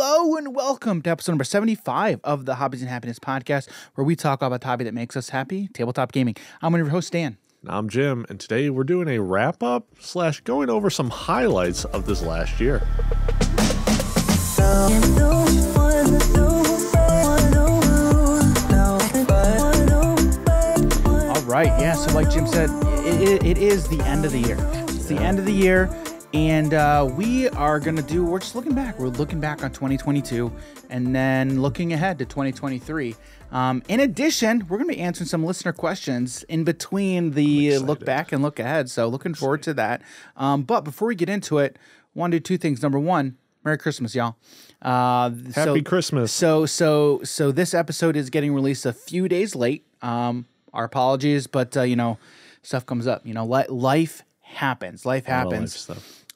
Hello and welcome to episode number 75 of the Hobbies and Happiness podcast, where we talk about the hobby that makes us happy, tabletop gaming. I'm one of your host, Dan. I'm Jim, and today we're doing a wrap-up / going over some highlights of this last year. All right, yeah, so like Jim said, it is the end of the year. It's the end of the year. And we're just looking back. We're looking back on 2022 and then looking ahead to 2023. In addition, we're going to be answering some listener questions in between the look back and look ahead. So looking forward to that. But before we get into it, I want to do two things. Number one, Merry Christmas, y'all. Happy Christmas. So this episode is getting released a few days late. Our apologies, but stuff comes up. Life happens.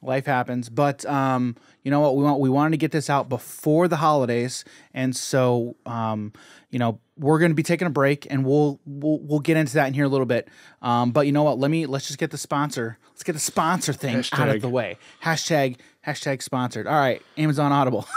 Life happens, but you know what? We wanted to get this out before the holidays, and so we're going to be taking a break, and we'll get into that in here a little bit. But you know what? Let's just get the sponsor. Let's get the sponsor thing out of the way. Hashtag sponsored. All right, Amazon Audible.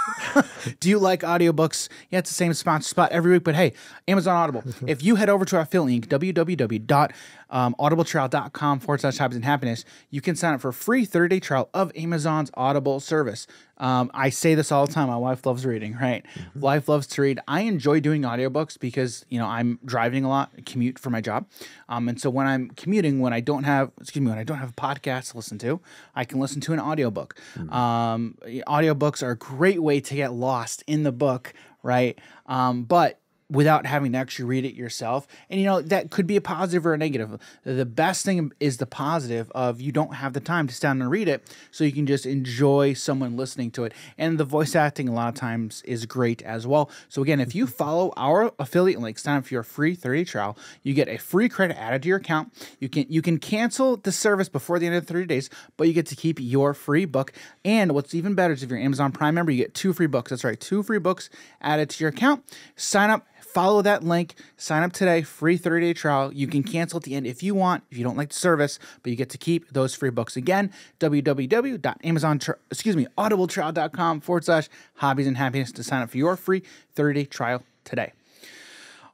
Do you like audiobooks? Yeah, it's the same sponsor spot every week, but hey, Amazon Audible. If you head over to our affiliate link, www.audibletrial.com/hobbies and happiness, you can sign up for a free 30-day trial of Amazon's Audible service. I say this all the time. My wife loves reading, right? Mm-hmm. Wife loves to read. I enjoy doing audiobooks because, I'm driving a lot, commute for my job. And so when I'm commuting, when I don't have a podcast to listen to, I can listen to an audiobook. Mm-hmm. Audiobooks are a great way to get lost in the book, right? But without having to actually read it yourself. And, that could be a positive or a negative. The best thing is the positive of you don't have the time to stand and read it, so you can just enjoy someone listening to it. And the voice acting a lot of times is great as well. So again, if you follow our affiliate link, sign up for your free 30-day trial, you get a free credit added to your account. You can cancel the service before the end of the 30 days, but you get to keep your free book. And what's even better is if you're an Amazon Prime member, you get 2 free books. That's right, 2 free books added to your account. Sign up. Follow that link, sign up today, free 30-day trial. You can cancel at the end if you want, if you don't like the service, but you get to keep those free books. Again, audibletrial.com/hobbies and happiness to sign up for your free 30-day trial today.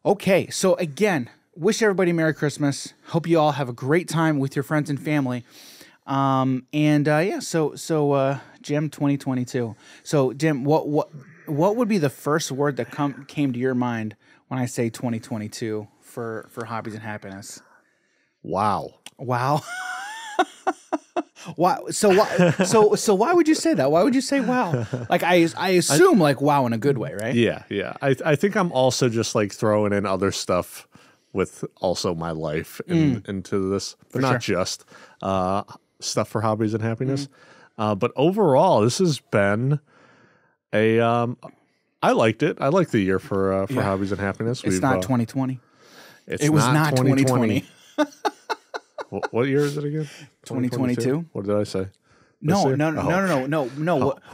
Okay, so again, wish everybody Merry Christmas. Hope you all have a great time with your friends and family. So Jim, 2022. So Jim, what would be the first word that came to your mind when I say 2022 for hobbies and happiness? Wow. Why? So why would you say that? Why would you say wow? Like I assume like wow in a good way, right? Yeah. I think I'm also just like throwing in other stuff with also my life into this, but not just stuff for hobbies and happiness. But overall, this has been I liked it. I liked the year for hobbies and happiness. It's not 2020. It was not 2020. What year is it again? 2022. What did I say? No.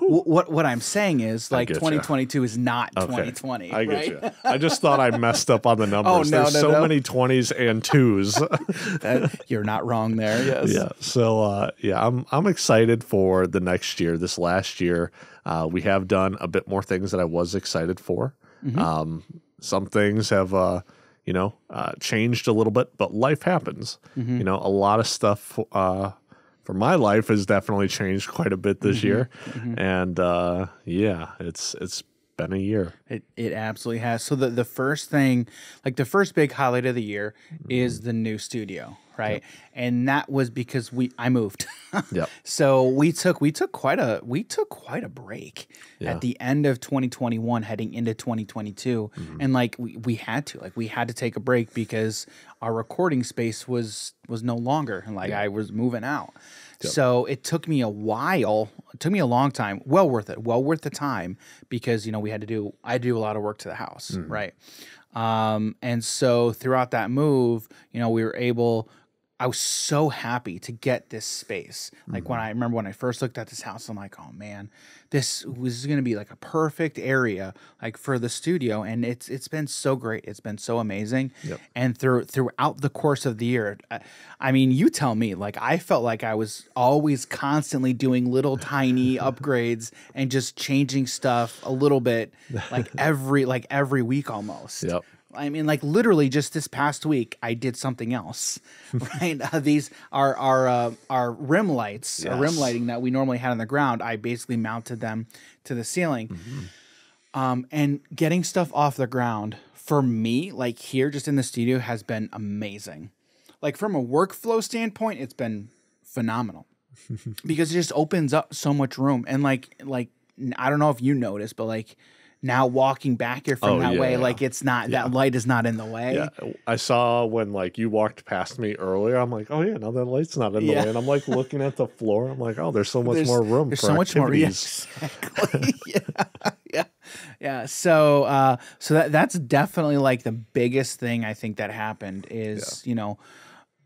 What I'm saying is like 2022 is not 2020. I get right? you. I just thought I messed up on the numbers. There's so many 20s and 2s. You're not wrong there. Yes. Yeah. So I'm excited for the next year. This last year, we have done a bit more things that I was excited for. Mm-hmm. Some things have changed a little bit, but life happens. Mm-hmm. A lot of stuff for my life has definitely changed quite a bit this year. Mm-hmm. And it's been a year. It absolutely has. So the first thing, like the first big highlight of the year is the new studio, right? Yep. And that was because I moved. Yep. So we took quite a break at the end of 2021 heading into 2022. Mm-hmm. And like we had to take a break because our recording space was no longer, and I was moving out. Yep. So it took me a while. It took me a long time. Well worth it. Well worth the time because I had to do a lot of work to the house, right? And so throughout that move, we were able. I was so happy to get this space. Like when I remember when I first looked at this house, I'm like, oh man, this was going to be like a perfect area like for the studio. And it's been so great. It's been so amazing. Yep. And throughout the course of the year, I mean, you tell me, like I felt like I was always constantly doing little tiny upgrades and just changing stuff a little bit like every week almost. Yep. I mean, like literally just this past week, I did something else, right? These are our rim lights, our rim lighting that we normally had on the ground. I basically mounted them to the ceiling, and getting stuff off the ground for me, like here, just in the studio, has been amazing. Like from a workflow standpoint, it's been phenomenal because it just opens up so much room. And like I don't know if you noticed, but like. Now walking back here from that way, like it's not that light is not in the way. Yeah, I saw when like you walked past me earlier. I'm like, oh yeah, now that light's not in the way, and I'm like looking at the floor. I'm like, oh, there's so much more room. There's for so much more. Yeah, exactly. yeah. So that's definitely like the biggest thing I think that happened is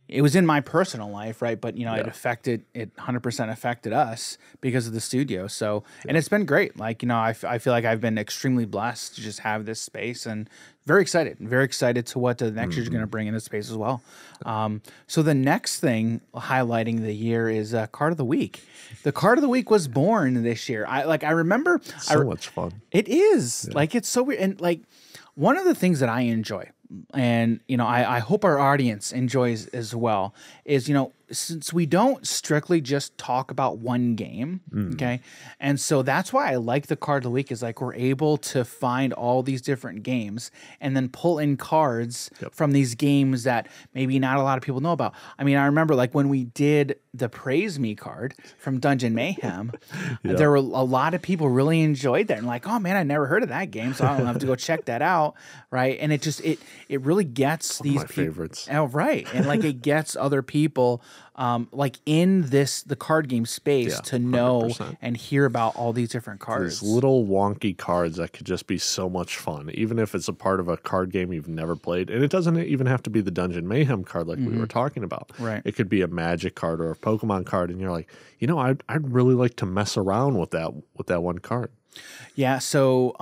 it was in my personal life, right? But it 100% affected us because of the studio. So, and it's been great. Like, I feel like I've been extremely blessed to just have this space and very excited to what the next year's going to bring in this space as well. So the next thing highlighting the year is card of the week. The card of the week was born this year. I remember so much fun. It is like, it's so weird. And like one of the things that I enjoy, and I hope our audience enjoys as well, is since we don't strictly just talk about one game, okay, and so that's why I like the card of the week is like we're able to find all these different games and then pull in cards from these games that maybe not a lot of people know about. I mean, I remember like when we did the Praise Me card from Dungeon Mayhem, there were a lot of people really enjoyed that and like, oh man, I never heard of that game, so I don't have to go check that out, right? And it really gets One of these my favorites. Oh, right. And like it gets other people like in the card game space to know 100%. And hear about all these different cards. These little wonky cards that could just be so much fun, even if it's a part of a card game you've never played. And it doesn't even have to be the Dungeon Mayhem card like we were talking about. Right. It could be a Magic card or a Pokemon card, and you're like, I'd really like to mess around with that one card. Yeah. So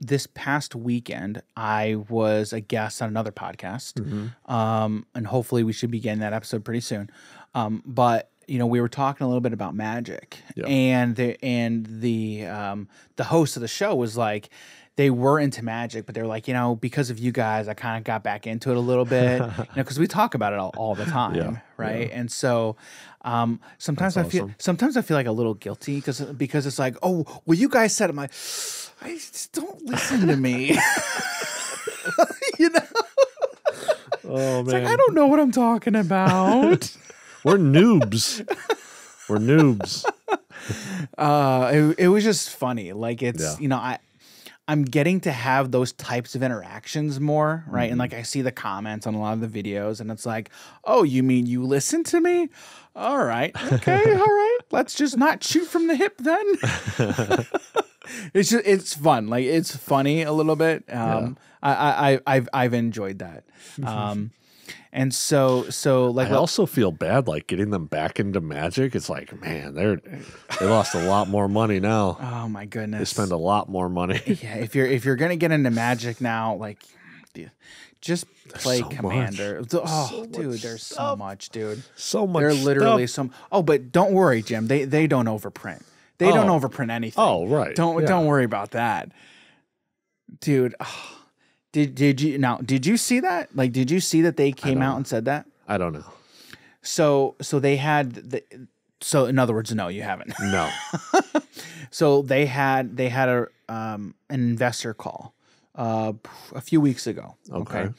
this past weekend, I was a guest on another podcast, and hopefully we should be getting that episode pretty soon. But we were talking a little bit about Magic, and the host of the show was like, they were into Magic, but they were like, because of you guys, I kind of got back into it a little bit, because we talk about it all the time, right? Yeah. And so sometimes I feel like a little guilty because it's like, oh, well, you guys said it. I just don't listen to me. Oh man, it's like I don't know what I'm talking about. We're noobs. It was just funny. Like it's I'm getting to have those types of interactions more, right? And like I see the comments on a lot of the videos, and it's like, oh, you mean you listen to me? All right, okay, all right. Let's just not shoot from the hip then. It's fun. Like it's funny a little bit. I've enjoyed that. And so like I also feel bad like getting them back into Magic. It's like, man, they lost a lot more money now. Oh my goodness. They spend a lot more money. Yeah, if you're gonna get into Magic now, like just play Commander. Oh, dude, there's so much, dude. So much. They're literally some. Oh, but don't worry, Jim. They don't overprint. They don't overprint anything. Oh, right. Don't worry about that, dude. Oh. Did you see that? Like, did you see that they came out and said that? I don't know. So they had so in other words, no, you haven't. No. So they had an investor call a few weeks ago. Okay.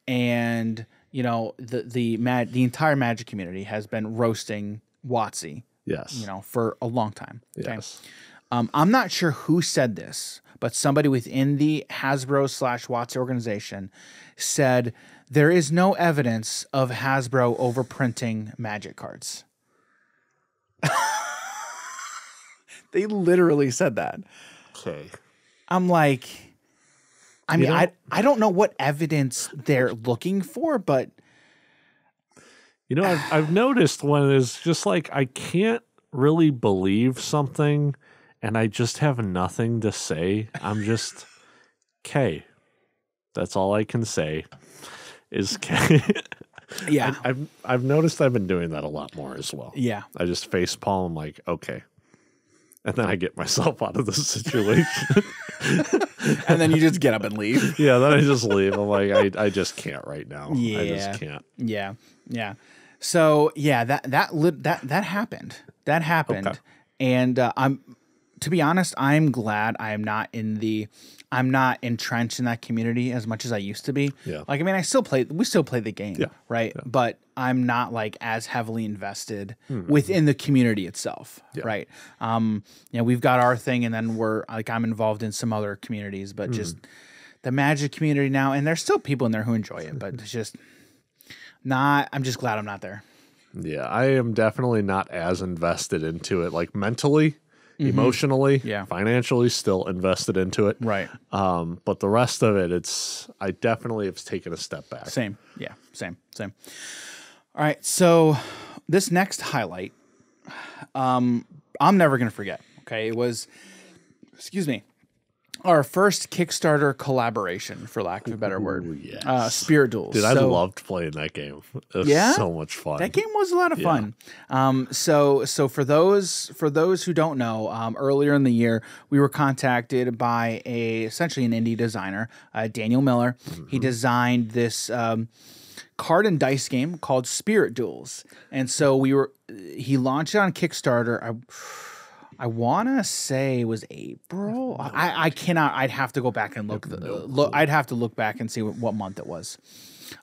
And the entire Magic community has been roasting WotC. Yes. For a long time. Okay? Yes. I'm not sure who said this, but somebody within the Hasbro/WotC organization said there is no evidence of Hasbro overprinting Magic cards. They literally said that. Okay. I'm like, I mean, I don't know what evidence they're looking for, but You know, I've noticed when it's just like I can't really believe something and I just have nothing to say. I'm just K. That's all I can say is K. Yeah. I've noticed I've been doing that a lot more as well. Yeah. I just face palm like, okay. And then I get myself out of the situation. And then you just get up and leave. Yeah, then I just leave. I'm like, I just can't right now. Yeah. I just can't. Yeah. Yeah. So yeah, that happened. That happened. Okay. And to be honest, I'm glad I'm not entrenched in that community as much as I used to be. Yeah. Like, I mean, we still play the game, Yeah. right? Yeah. But I'm not like as heavily invested within the community itself, Yeah. right? We've got our thing, and then I'm involved in some other communities, but just the Magic community now, and there's still people in there who enjoy it, but it's just not. I'm just glad I'm not there. Yeah, I am definitely not as invested into it, like mentally, emotionally, financially, still invested into it. Right. But the rest of it, I definitely have taken a step back. Same. Yeah. Same. All right. So this next highlight, I'm never going to forget. Okay. It was, excuse me, our first Kickstarter collaboration, for lack of a better word. Yes. Spirit Duels. Dude, I loved playing that game. It was so much fun. That game was a lot of fun. So for those who don't know, earlier in the year, we were contacted by essentially an indie designer, Daniel Miller. He designed this card and dice game called Spirit Duels, and so he launched it on Kickstarter. I want to say it was April. I cannot. I'd have to go back and look. I'd have to look back and see what month it was.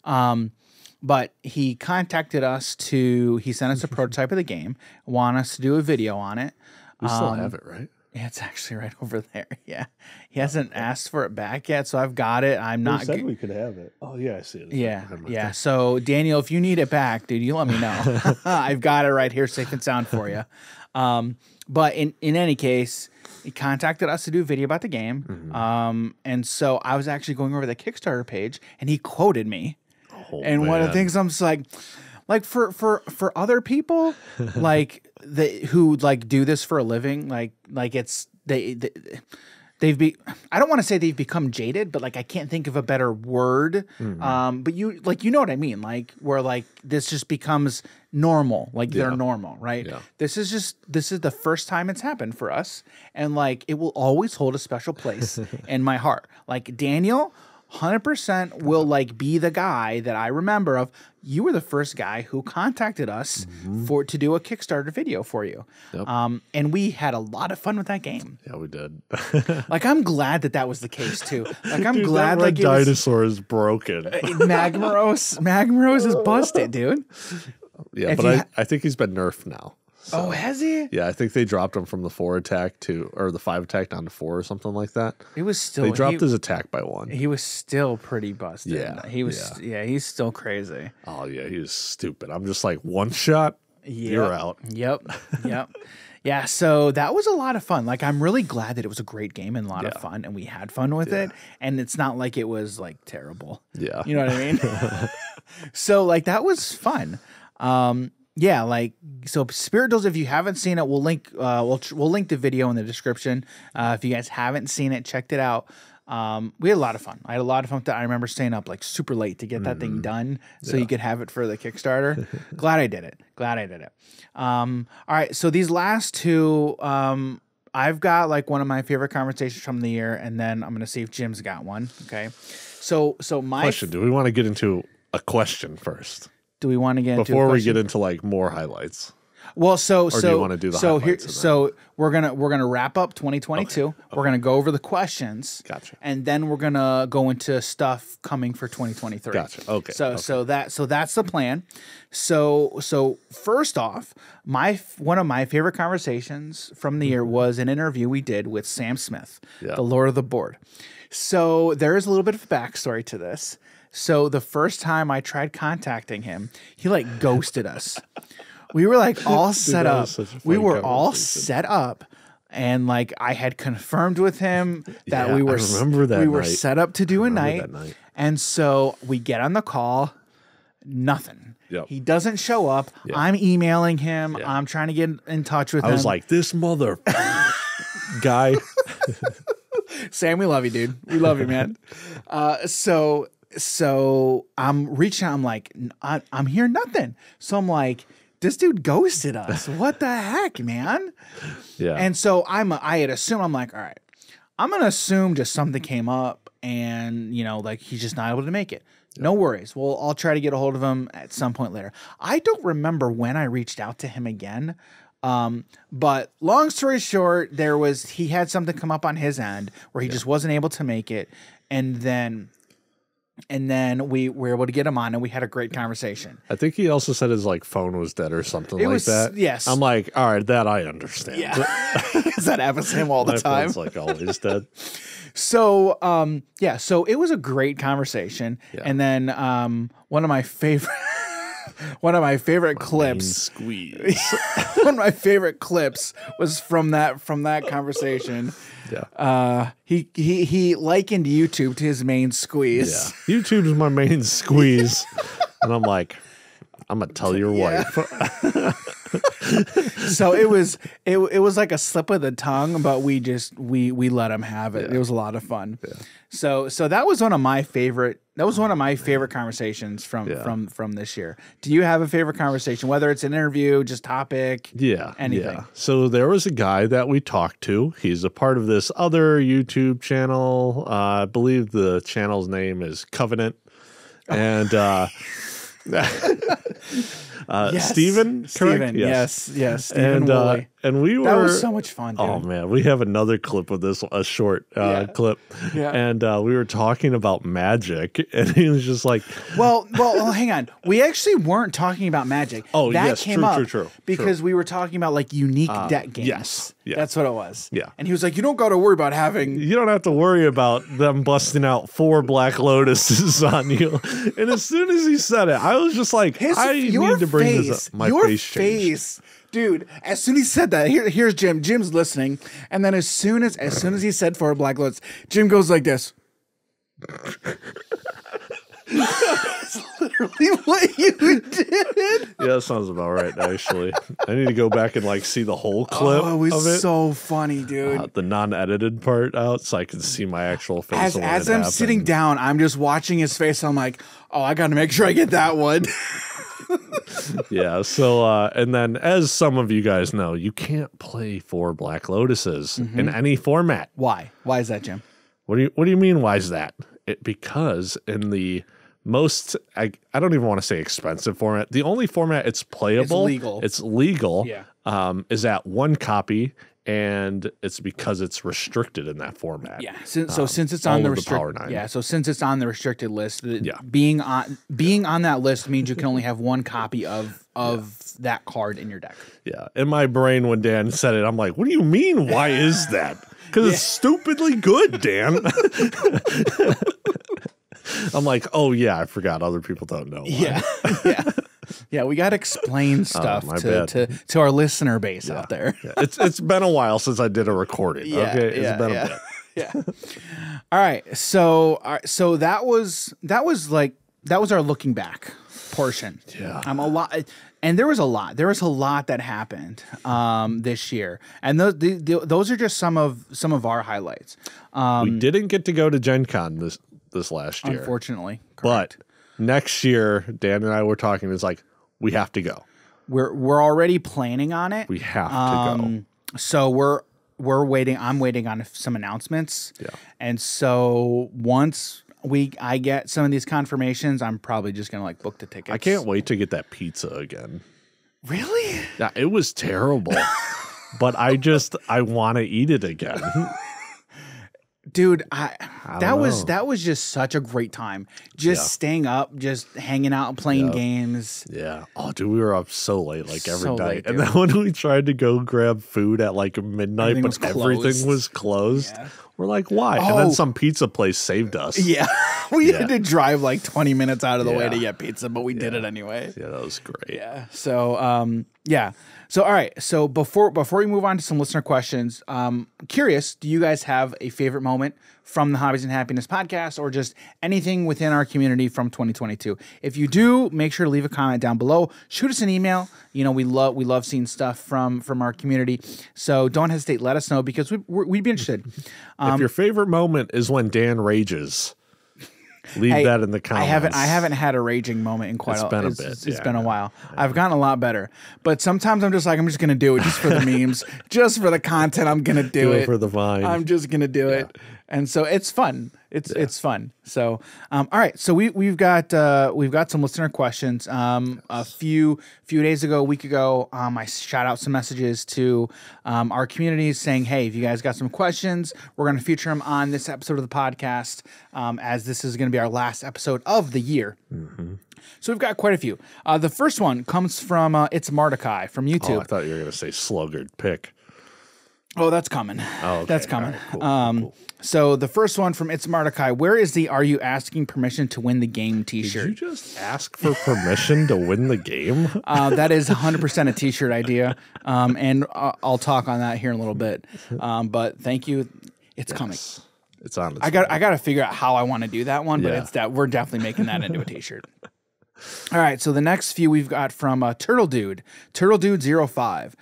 But he contacted us he sent us a prototype of the game, want us to do a video on it. We still have it, right? Yeah, it's actually right over there. Yeah. He hasn't asked for it back yet, so I've got it. I'm not. Said we could have it. Oh, yeah, I see it. Yeah. So, Daniel, if you need it back, dude, you let me know. I've got it right here, safe and sound for you. But in any case, he contacted us to do a video about the game. And so I was actually going over the Kickstarter page, and he quoted me. Oh, and one of the things I'm just like for other people, like who like do this for a living, like it's I don't want to say they've become jaded, but like I can't think of a better word. But you know what I mean, like where like this just becomes normal, like they're normal, right? Yeah. This is the first time it's happened for us, and like it will always hold a special place in my heart. Like Daniel 100% will like be the guy that I remember of. You were the first guy who contacted us to do a Kickstarter video for you. Yep. And we had a lot of fun with that game. Yeah, we did. Like, I'm glad that was the case too. Like, I'm dude, glad that like dinosaur is broken. Magmaros is busted, dude. Yeah, but I think he's been nerfed now. So, oh, has he? Yeah, I think they dropped him from the 4 attack or the 5 attack down to 4 or something like that. It was still they dropped his attack by 1. He was still pretty busted. Yeah, he was. Yeah, he's still crazy. Oh yeah, he was stupid. I'm just like, one shot, you're out. Yep. Yeah, so that was a lot of fun. Like, I'm really glad that it was a great game and a lot of fun, and we had fun with it. And it's not like it was like terrible. Yeah, you know what I mean. So like that was fun. Yeah, like so Spirit Duels, if you haven't seen it, we'll link we'll link the video in the description. If you guys haven't seen it, checked it out. We had a lot of fun. I had a lot of fun. I remember staying up like super late to get that thing done so you could have it for the Kickstarter. Glad I did it. All right, so these last two, I've got like one of my favorite conversations from the year, and then I'm gonna see if Jim's got one. Okay, so my question: do we want to get into a question first? Do we want to get before we get into like more highlights? Well, so do you want to do the highlights? So we're gonna wrap up 2022. Okay. We're gonna go over the questions. Gotcha. And then we're gonna go into stuff coming for 2023. Gotcha. Okay. So that's the plan. So first off, one of my favorite conversations from the year was an interview we did with Sam Smith, the Lord of the Board. So there is a little bit of a backstory to this. So the first time I tried contacting him, he like ghosted us. We were like all set up. We were all set up, and like I had confirmed with him that we were were set up to do a night. And so we get on the call, Nothing. Yep. He doesn't show up. Yeah. I'm emailing him. Yeah. I'm trying to get in touch with him. I was like, this mother guy. Sam, we love you, dude. We love you, man. So I'm reaching out. I'm like, I'm hearing nothing. So I'm like, this dude ghosted us. What the heck, man? Yeah. And so I had assumed, I'm like, all right, I'm going to assume just something came up and, like he's just not able to make it. No worries. Well, I'll try to get a hold of him at some point later. I don't remember when I reached out to him again. But long story short, he had something come up on his end where he just wasn't able to make it. And then we were able to get him on and we had a great conversation. I think he also said his phone was dead or something that. Yes. I'm like, all right, that I understand. Yeah. Because that happens to him all the time. It's always dead. So, so it was a great conversation. Yeah. And then, one of my favorite clips, squeeze. one of my favorite clips was from that conversation. Yeah. He likened YouTube to his main squeeze. Yeah. YouTube's my main squeeze. And I'm like, I'm gonna tell your wife. So it was like a slip of the tongue, but we let him have it. Yeah. It was a lot of fun. Yeah. So that was one of my favorite conversations from this year. Do you have a favorite conversation, whether it's an interview, just topic? Yeah. Anything. Yeah. So there was a guy that we talked to. He's a part of this other YouTube channel. I believe the channel's name is Covenant. And yes. Steven, correct? Yes. Steven and we were, that was so much fun, dude. Oh man, we have another clip of this, a short clip. Yeah. And we were talking about Magic and he was just like, well, hang on. We actually weren't talking about Magic. Oh, that yes, came true. up because we were talking about unique deck games. Yes. Yeah. That's what it was. Yeah. And he was like, you don't got to worry about you don't have to worry about them busting out 4 Black Lotuses on you. And as soon as he said it, I was just like, I need to bring this up. My face changed. Dude, as soon as he said that, here's Jim. Jim's listening. And then as soon as he said 4 Black Lotus, Jim goes like this. That's literally what you did. Yeah, that sounds about right, actually. I need to go back and see the whole clip. Oh, it was so funny, dude. The non-edited part out so I can see my actual face. As I'm sitting down, I'm just watching his face. I'm like, oh, I got to make sure I get that one. Yeah, so and then as some of you guys know, you can't play 4 Black Lotuses in any format. Why? Why is that, Jim? What do you mean why is that? Because in the most I don't even want to say expensive format, the only format it's playable, it's legal yeah. Is at 1 copy, and it's because it's restricted in that format. Yeah. Since it's on the restricted, so since it's on the restricted list, being on that list means you can only have 1 copy of that card in your deck. Yeah. In my brain, when Dan said it, I'm like, what do you mean? Why is that? Because it's stupidly good, Dan. I'm like, oh yeah, I forgot. Other people don't know. Why. Yeah. We got to explain stuff to our listener base out there. Yeah. It's been a while since I did a recording. Okay, it's been a bit. Yeah. All right. So that was our looking back portion. Yeah. A lot. And there was a lot. There was a lot that happened this year, and those are just some of our highlights. We didn't get to go to Gen Con this last year, unfortunately. Correct. But next year, Dan and I were talking. It's like we have to go. We're already planning on it. We have to go. So we're waiting. I'm waiting on some announcements. Yeah. And so once I get some of these confirmations, I'm probably just gonna book the tickets. I can't wait to get that pizza again. Really? Yeah, it was terrible. But I want to eat it again. Dude, that was just such a great time. Just staying up, just hanging out, playing games. Yeah. Oh, dude, we were up so late, every night. Late, and then when we tried to go grab food at midnight, everything was closed. Yeah. We're like, why? And then some pizza place saved us. Yeah. We had to drive like 20 minutes out of the way to Yeah. get pizza, but we did it anyway. Yeah, that was great. Yeah. So, yeah. So, all right. So before we move on to some listener questions, curious, do you guys have a favorite moment from the Hobbies and Happiness podcast or just anything within our community from 2022? If you do, make sure to leave a comment down below. Shoot us an email. You know, we love seeing stuff from our community. So don't hesitate. Let us know because we'd be interested. If your favorite moment is when Dan rages, leave that in the comments. I haven't had a raging moment in quite a while. It's been a while. Yeah. I've gotten a lot better. But sometimes I'm just like, I'm just going to do it just for the memes, just for the content. I'm going to do it. For the vine. I'm just going to do it. And so it's fun. It's fun. So, all right. So we've got some listener questions. A few days ago, a week ago, I shot out some messages to our communities saying, hey, if you guys got some questions, we're going to feature them on this episode of the podcast, as this is going to be our last episode of the year. Mm-hmm. So we've got quite a few. The first one comes from It's Mordecai from YouTube. Oh, I thought you were going to say Sluggard Pick. Oh, that's coming. Oh, okay. That's coming. Right, cool. So the first one from It's Mordecai, where is the "Are you asking permission to win the game" t-shirt? Did you just ask for permission to win the game? That is 100% a t-shirt idea. And I'll talk on that here in a little bit. But thank you. It's coming. It's on its I got to figure out how I want to do that one, but we're definitely making that into a t-shirt. All right, so the next few we've got from Turtle Dude 05.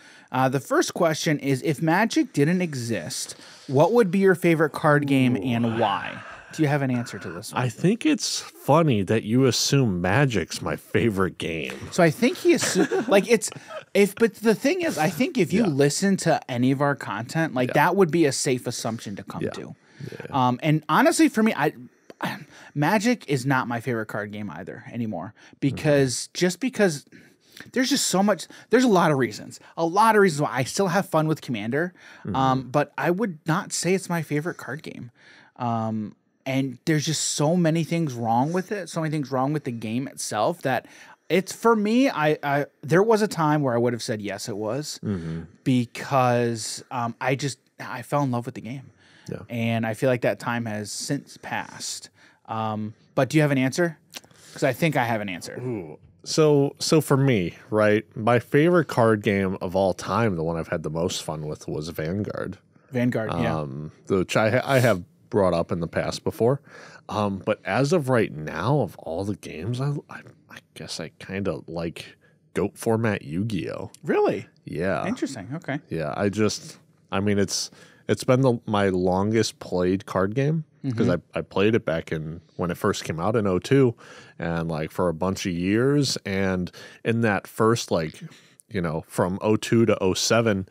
The first question is, if Magic didn't exist, what would be your favorite card game and why? Do you have an answer to this one? I think it's funny that you assume Magic's my favorite game. So I think he assumed, but the thing is, I think if you listen to any of our content, that would be a safe assumption to come to. Yeah. And honestly, for me, Magic is not my favorite card game either anymore because there's just so much. There's a lot of reasons why I still have fun with Commander, but I would not say it's my favorite card game. And there's just so many things wrong with it, so many things wrong with the game itself that it's, for me, there was a time where I would have said yes, it was, because I fell in love with the game. Yeah. And I feel like that time has since passed. But do you have an answer? Because I think I have an answer. Ooh. So for me, right, my favorite card game of all time, the one I've had the most fun with, was Vanguard. Which I have brought up in the past before. But as of right now, of all the games, I guess I kind of like GOAT format Yu-Gi-Oh! Really? Yeah. Interesting. Okay. Yeah, it's been my longest played card game because I played it back when it first came out in 2002 and for a bunch of years. And in that first from 2002 to 2007,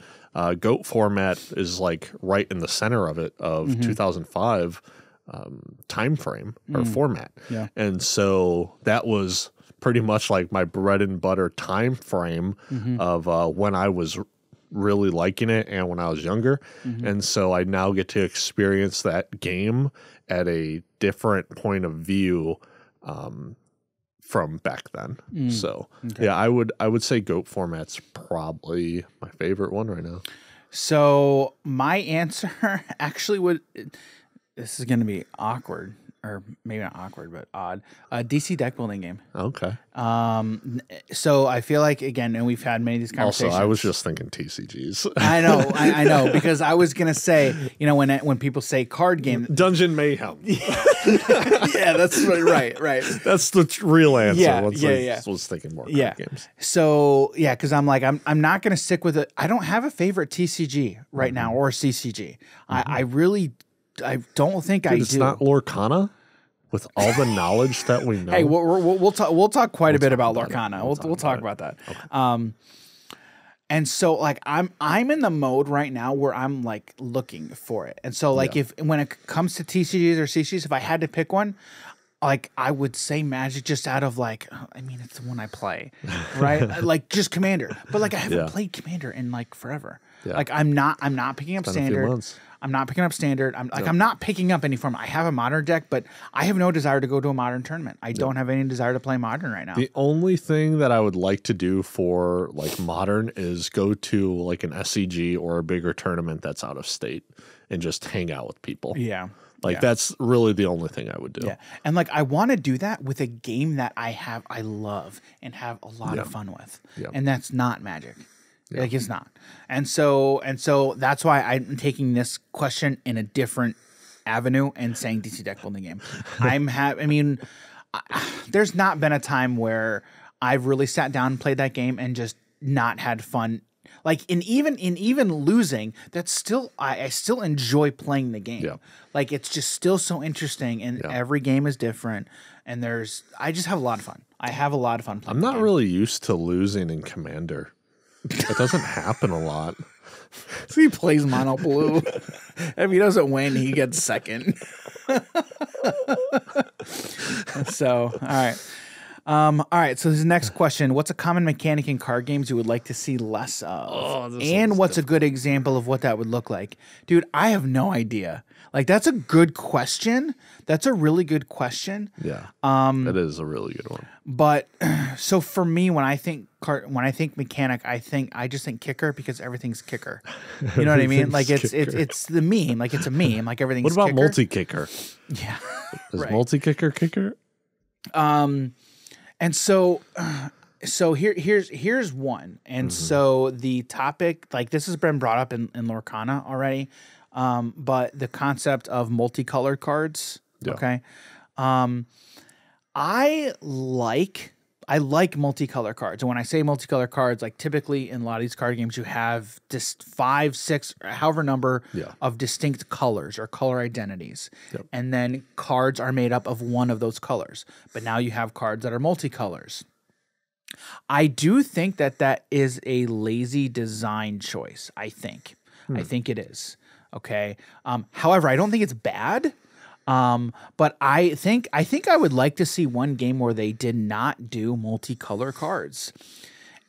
GOAT format is right in the center of it, of 2005 time frame or format. Yeah. And so that was pretty much my bread and butter time frame of when I was really liking it and when I was younger. And so I now get to experience that game at a different point of view from back then. So yeah, I would say GOAT format's probably my favorite one right now. So my answer actually this is going to be awkward, or maybe not awkward, but odd. DC deck building game. Okay. So I feel like, again, and we've had many of these conversations. Also, I was just thinking TCGs. I know, because I was gonna say, when people say card game, Dungeon Mayhem. Yeah, that's right. That's the real answer. Yeah, I was thinking more card games. So yeah, because I'm I'm not gonna stick with it. I don't have a favorite TCG right now or CCG. I don't think I do. It's not Lorcana, with all the knowledge that we know. Hey, we'll talk quite a bit about Lorcana. We'll talk about that. Okay. And so I'm in the mode right now where I'm looking for it. And so when it comes to TCGs or CCGs, if I had to pick one, I would say Magic, just out of it's the one I play, right? Just Commander. But I haven't played Commander in forever. Yeah. I'm not picking up Standard. I'm not picking up Standard. I'm not picking up any form. I have a Modern deck, but I have no desire to go to a Modern tournament. I don't have any desire to play Modern right now. The only thing that I would like to do for Modern is go to an SCG or a bigger tournament that's out of state and just hang out with people. Yeah. Like that's really the only thing I would do. Yeah. And like I want to do that with a game that I love and have a lot of fun with. Yeah. And that's not Magic. Yeah. Like it's not. And so that's why I'm taking this question in a different avenue and saying DC deck building game. There's not been a time where I've really sat down and played that game and just not had fun. Like in even losing, that's still I still enjoy playing the game. Yeah. Like it's just still so interesting, and every game is different. And I just have a lot of fun. I have a lot of fun playing. I'm not really used to losing in Commander. It doesn't happen a lot. So he plays mono blue. If he doesn't win, he gets second. So all right. All right, so this next question. What's a common mechanic in card games you would like to see less of? And what's a good example of what that would look like? Dude, I have no idea. Like, that's a good question. That's a really good question. Yeah, that is a really good one. But, so for me, when I think mechanic, I just think kicker because everything's kicker. You know what I mean? Like, it's the meme. Like, it's a meme. Like, everything's What about kicker. multi-kicker? Yeah. Is multi-kicker kicker? And so here's one. And so the topic, like this has been brought up in Lorcana already, but the concept of multicolored cards. Yeah. Okay. I like multicolor cards. And when I say multicolor cards, like typically in a lot of these card games, you have just 5, 6, or however number of distinct colors or color identities. Yep. And then cards are made up of one of those colors. But now you have cards that are multicolors. I do think that is a lazy design choice, I think. I think it is. Okay. However, I don't think it's bad. But I think I would like to see one game where they did not do multicolor cards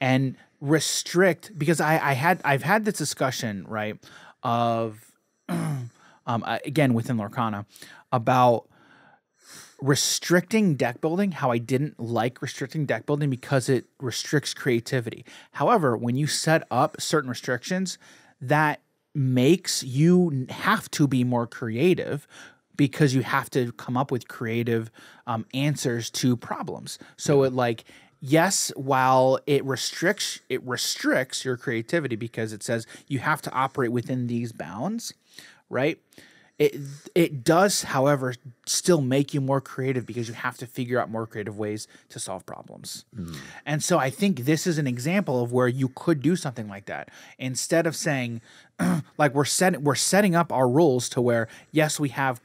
and restrict, because I've had this discussion, right, of again within Lorcana about restricting deck building, how I didn't like restricting deck building because it restricts creativity. However, when you set up certain restrictions, that makes you have to be more creative, because you have to come up with creative answers to problems. So it like, yes, while it restricts your creativity because it says you have to operate within these bounds, right? It does, however, still make you more creative because you have to figure out more creative ways to solve problems. And so I think this is an example of where you could do something like that. Instead of saying, like we're setting up our rules to where, yes, we have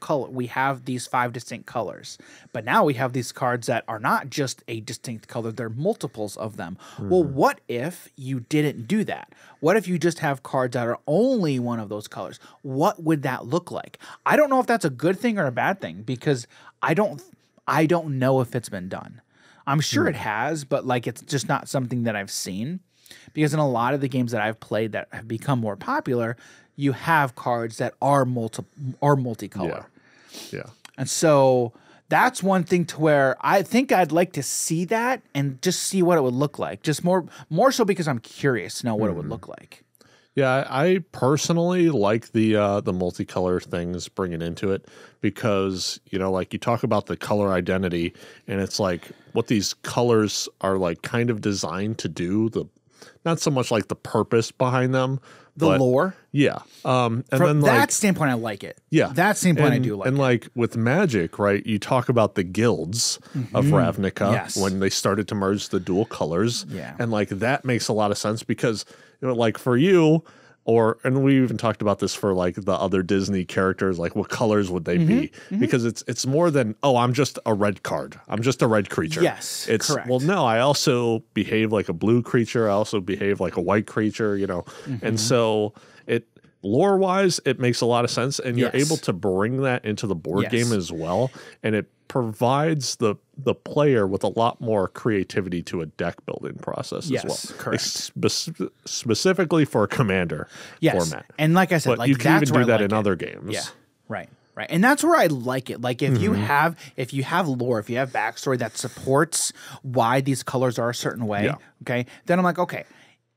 these 5 distinct colors, but now we have these cards that are not just a distinct color, they're multiples of them. Well, what if you didn't do that? What if you just have cards that are only one of those colors? What would that look like? I don't know if that's a good thing or a bad thing, because I don't know if it's been done. I'm sure it has, but like it's just not something that I've seen. Because in a lot of the games that I've played that have become more popular, you have cards that are multicolor. Yeah. And so that's one thing to where I think I'd like to see that and just see what it would look like. Just more so because I'm curious to know what it would look like. Yeah, I personally like the multicolor things bringing into it, because, you know, like you talk about the color identity, and it's like what these colors are like kind of designed to do, not so much like the purpose behind them. The lore? Yeah. And From then that standpoint, I like it. Yeah. That standpoint, I do like it. And like with Magic, right, you talk about the guilds of Ravnica when they started to merge the dual colors. Yeah. And like that makes a lot of sense because, you know, like for you, and we even talked about this for like the other Disney characters, like what colors would they be? Because it's more than, oh, I'm just a red card. I'm just a red creature. Yes, it's correct. Well, no, I also behave like a blue creature. I also behave like a white creature, you know. And so lore wise, it makes a lot of sense, and you're able to bring that into the board game as well, and it provides the player with a lot more creativity to a deck building process as well. Correct. Specifically for a commander format. And like I said, but like you can even do that like in other games. Yeah. Right. And that's where I like it. Like if you have lore, if you have backstory that supports why these colors are a certain way, okay, then I'm like, okay,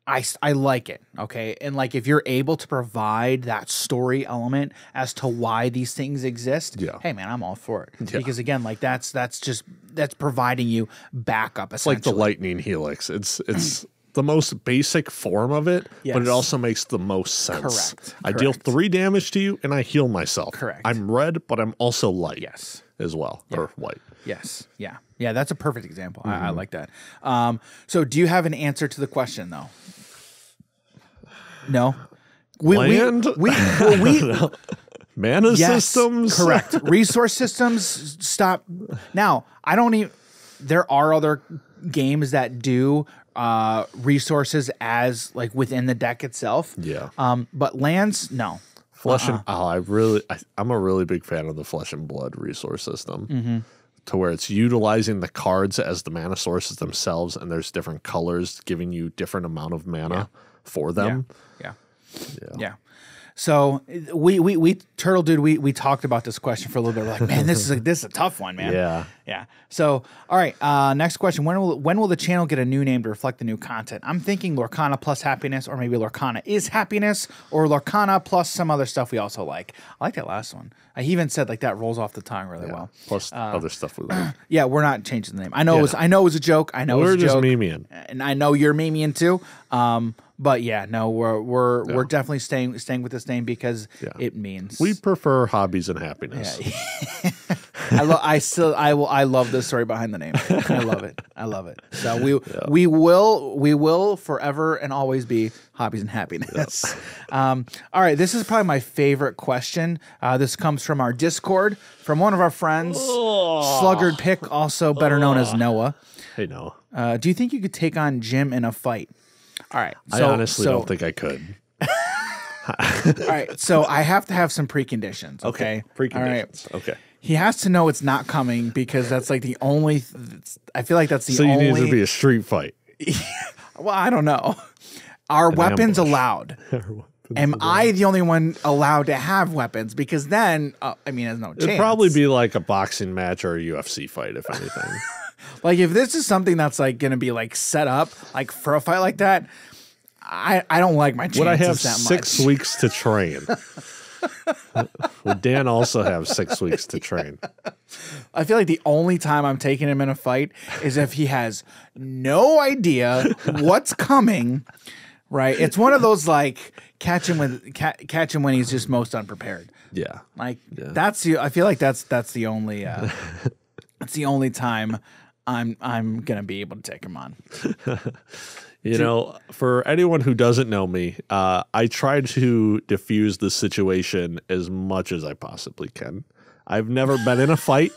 I like it, okay? And like if you're able to provide that story element as to why these things exist, hey man, I'm all for it. Because again, like that's providing you backup essentially. Like the lightning helix. It's the most basic form of it, but it also makes the most sense. Correct. I deal 3 damage to you and I heal myself. Correct. I'm red, but I'm also light. Yes. As well. Or white. Yes. Yeah. Yeah, that's a perfect example. I like that. So do you have an answer to the question though? No. Land? Mana systems? Correct. Resource systems, stop. Now, I don't even, there are other games that do resources as like within the deck itself. Yeah. But lands, no. Flesh and I'm a really big fan of the Flesh and Blood resource system. To where it's utilizing the cards as the mana sources themselves, and there's different colors giving you different amount of mana for them. Yeah. So we Turtle Dude, we talked about this question for a little bit. We're like, man, this is a tough one, man. Yeah. So all right, next question. When will the channel get a new name to reflect the new content? I'm thinking Lorcana plus happiness, or maybe Lorcana is happiness, or Lorcana plus some other stuff we also like. I like that last one. I even said like that rolls off the tongue really well. Plus other stuff we like. Yeah, we're not changing the name. I know it was a joke. I know we're it was a joke. just memeing. And I know you're memeing too. But yeah, no, we're definitely staying with this name because it means we prefer hobbies and happiness. Yeah. I love the story behind the name. I love it. So we will forever and always be hobbies and happiness. All right, this is probably my favorite question. This comes from our Discord from one of our friends, Sluggard Pick, also better known as Noah. Hey Noah. Do you think you could take on Jim in a fight? All right. I honestly don't think I could. All right. So I have to have some preconditions. Okay. Preconditions. All right. Okay. He has to know it's not coming because that's like the only. I feel like that's the only. So you need to be a street fight. Well, I don't know. Are weapons allowed? Am I the only one allowed to have weapons? Because then, I mean, there's no chance. It'd probably be like a boxing match or a UFC fight, if anything. Like if this is something that's like going to be like set up like for a fight like that, I don't like my chances. Would I have that 6 much. weeks to train? Would Dan also have 6 weeks to train? I feel like the only time I'm taking him in a fight is if he has no idea what's coming. Right? It's one of those like catch him when he's just most unprepared. Yeah. Like I feel like that's the only that's the only time I'm gonna be able to take him on. You know, for anyone who doesn't know me, I try to diffuse the situation as much as I possibly can. I've never been in a fight.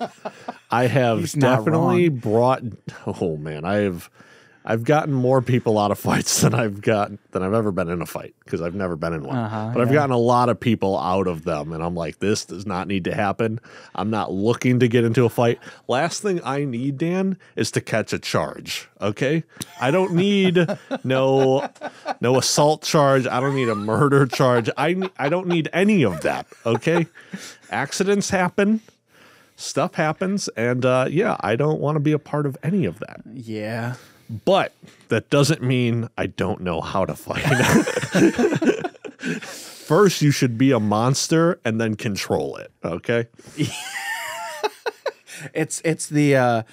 I have definitely brought. Oh man, I've gotten more people out of fights than I've ever been in a fight because I've never been in one. But I've gotten a lot of people out of them, and I'm like, this does not need to happen. I'm not looking to get into a fight. Last thing I need, Dan, is to catch a charge. Okay, I don't need no assault charge. I don't need a murder charge. I don't need any of that. Okay, accidents happen. Stuff happens, and I don't want to be a part of any of that. Yeah. But that doesn't mean I don't know how to fight. First, you should be a monster and then control it. Okay. It's the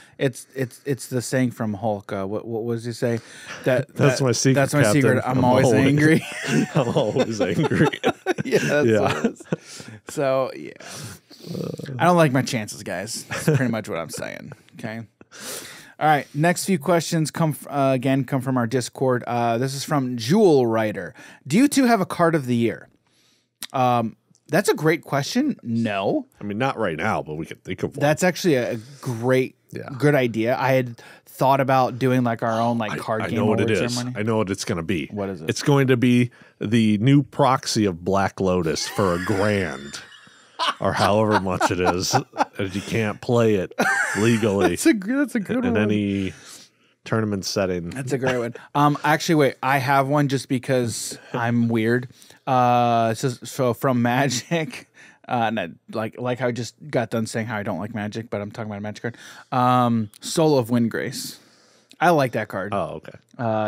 saying from Hulk. What was he say? That's my secret. That's my secret. I'm always angry. I'm always angry. Yeah. So yeah, I don't like my chances, guys. That's pretty much what I'm saying. Okay. All right, next few questions come from our Discord. This is from Jewel Writer. Do you two have a card of the year? That's a great question. No. I mean, not right now, but we could think of one. That's actually a good idea. I had thought about doing like our own like card game. I know what it is. Ceremony. I know what it's going to be. What is it? It's going to be the new proxy of Black Lotus for $1,000. Or however much it is, and you can't play it legally. That's a good one. In any tournament setting. That's a great one. Actually, wait, I have one just because I'm weird. So from Magic, like I just got done saying how I don't like Magic, but I'm talking about a Magic card. Soul of Windgrace. I like that card. Oh, okay.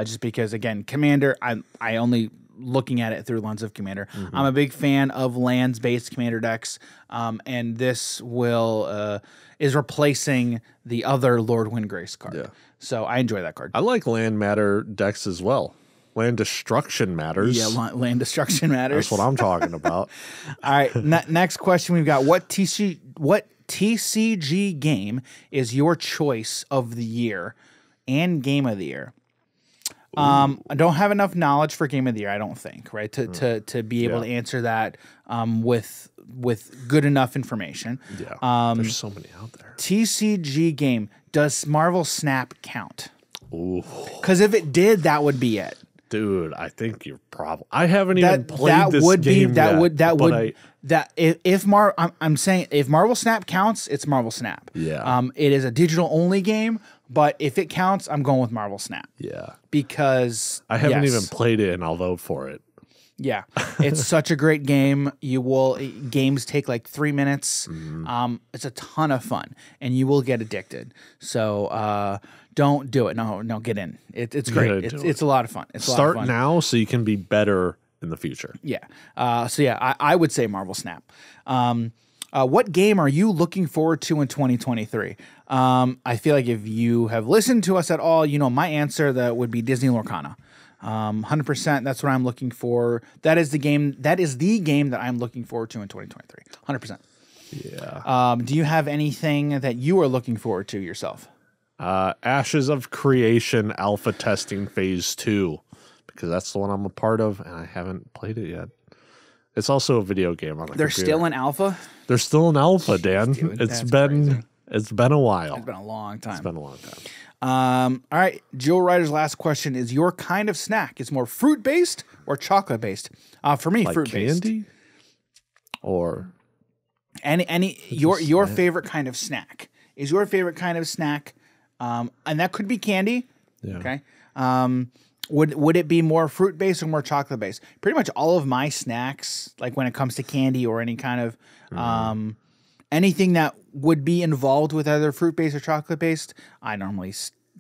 Just because, again, Commander, I only looking at it through the lens of Commander. I'm a big fan of lands-based Commander decks, and this is replacing the other Lord Windgrace card. Yeah. So I enjoy that card. I like land matter decks as well. Land destruction matters. Yeah, land destruction matters. That's what I'm talking about. All right, next question we've got: what TCG game is your choice of the year and game of the year? I don't have enough knowledge for game of the year, I don't think, right? To be able to answer that with good enough information. Yeah. There's so many out there. TCG game, does Marvel Snap count? Ooh. Because if it did, that would be it. Dude, I think you're probably. I haven't even played this game yet. I'm saying if Marvel Snap counts, it's Marvel Snap. Yeah. It is a digital only game, but if it counts, I'm going with Marvel Snap. Yeah. Because I haven't even played it, and I'll vote for it. Yeah, it's such a great game. Games take like 3 minutes. It's a ton of fun, and you will get addicted. So don't do it. No, get in. It's great. It's a lot of fun. Start now so you can be better in the future. Yeah. I would say Marvel Snap. What game are you looking forward to in 2023? I feel like if you have listened to us at all, you know my answer that would be Disney Lorcana. 100%. That's what I'm looking for. That is the game that I'm looking forward to in 2023. 100%. Yeah. Do you have anything that you are looking forward to yourself? Ashes of Creation alpha testing phase 2, because that's the one I'm a part of, and I haven't played it yet. It's also a video game on the They're computer. still in alpha? They're still in alpha, Dan. Dude, it's been a while. It's been a long time. It's been a long time. All right, Joe Ryder's last question is: your kind of snack is more fruit based or chocolate based? For me, like fruit based. Candy, or your favorite kind of snack is your favorite kind of snack, and that could be candy. Yeah. Okay. Would it be more fruit based or more chocolate based? Pretty much all of my snacks, like when it comes to candy or any kind of anything that would be involved with either fruit based or chocolate based, I normally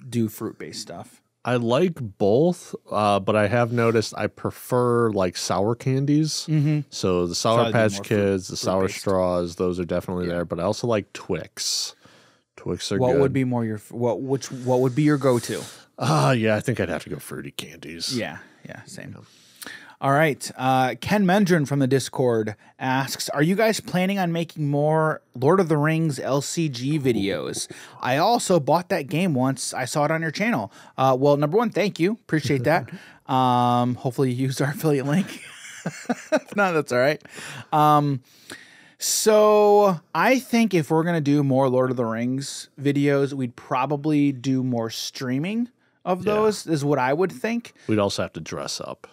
do fruit based stuff. I like both, but I have noticed I prefer like sour candies. So the Sour Patch Kids, the Sour Straws, those are definitely there. But I also like Twix. Twix are good. What would be more what would be your go-to? Yeah, I think I'd have to go fruity candies. Yeah, same. Yeah. All right. Ken Mendron from the Discord asks, are you guys planning on making more Lord of the Rings LCG videos? I also bought that game once. I saw it on your channel. Well, number one, thank you. Appreciate that. Hopefully you use our affiliate link. If not, that's all right. So I think if we're going to do more Lord of the Rings videos, we'd probably do more streaming of those, is what I would think. We'd also have to dress up.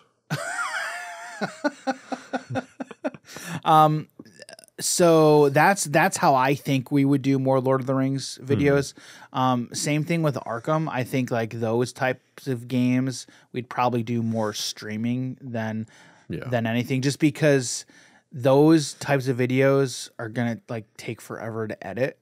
So that's how I think we would do more Lord of the Rings videos. Same thing with Arkham. I think like those types of games, we'd probably do more streaming than anything, just because those types of videos are gonna like take forever to edit.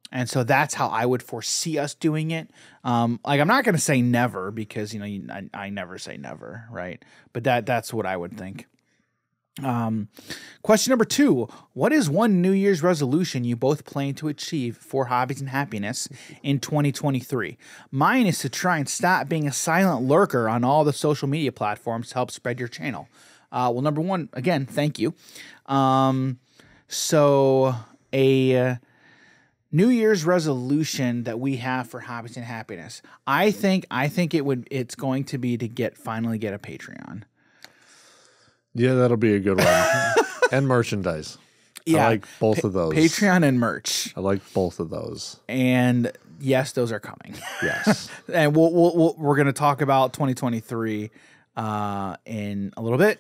And so that's how I would foresee us doing it. Like I'm not going to say never, because I never say never, right? But that's what I would think. Question number 2: what is one New Year's resolution you both plan to achieve for Hobbies and Happiness in 2023? Mine is to try and stop being a silent lurker on all the social media platforms to help spread your channel. Well, number one, again, thank you. So a New Year's resolution that we have for Hobbies and Happiness, I think it's going to be to finally get a Patreon. Yeah, that'll be a good one. And merchandise. Yeah, I like both of those. Patreon and merch. I like both of those. And yes, those are coming. Yes. And we're going to talk about 2023 in a little bit.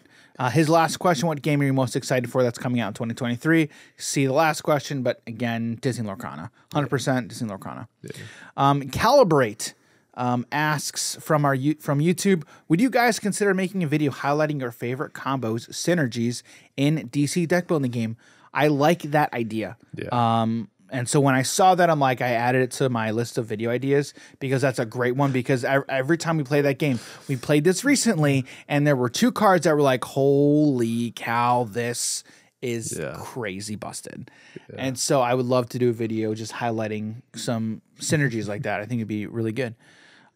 His last question: what game are you most excited for that's coming out in 2023? See the last question, but again, Disney Lorcana. 100% Disney Lorcana. Yeah. Calibrate asks from YouTube, would you guys consider making a video highlighting your favorite combos, synergies in DC deck building game? I like that idea. Yeah. And so when I saw that, I'm like, I added it to my list of video ideas because that's a great one. Because every time we play that game, we played this recently, and there were 2 cards that were like, holy cow, this is crazy busted. And so I would love to do a video just highlighting some synergies like that. I think it'd be really good.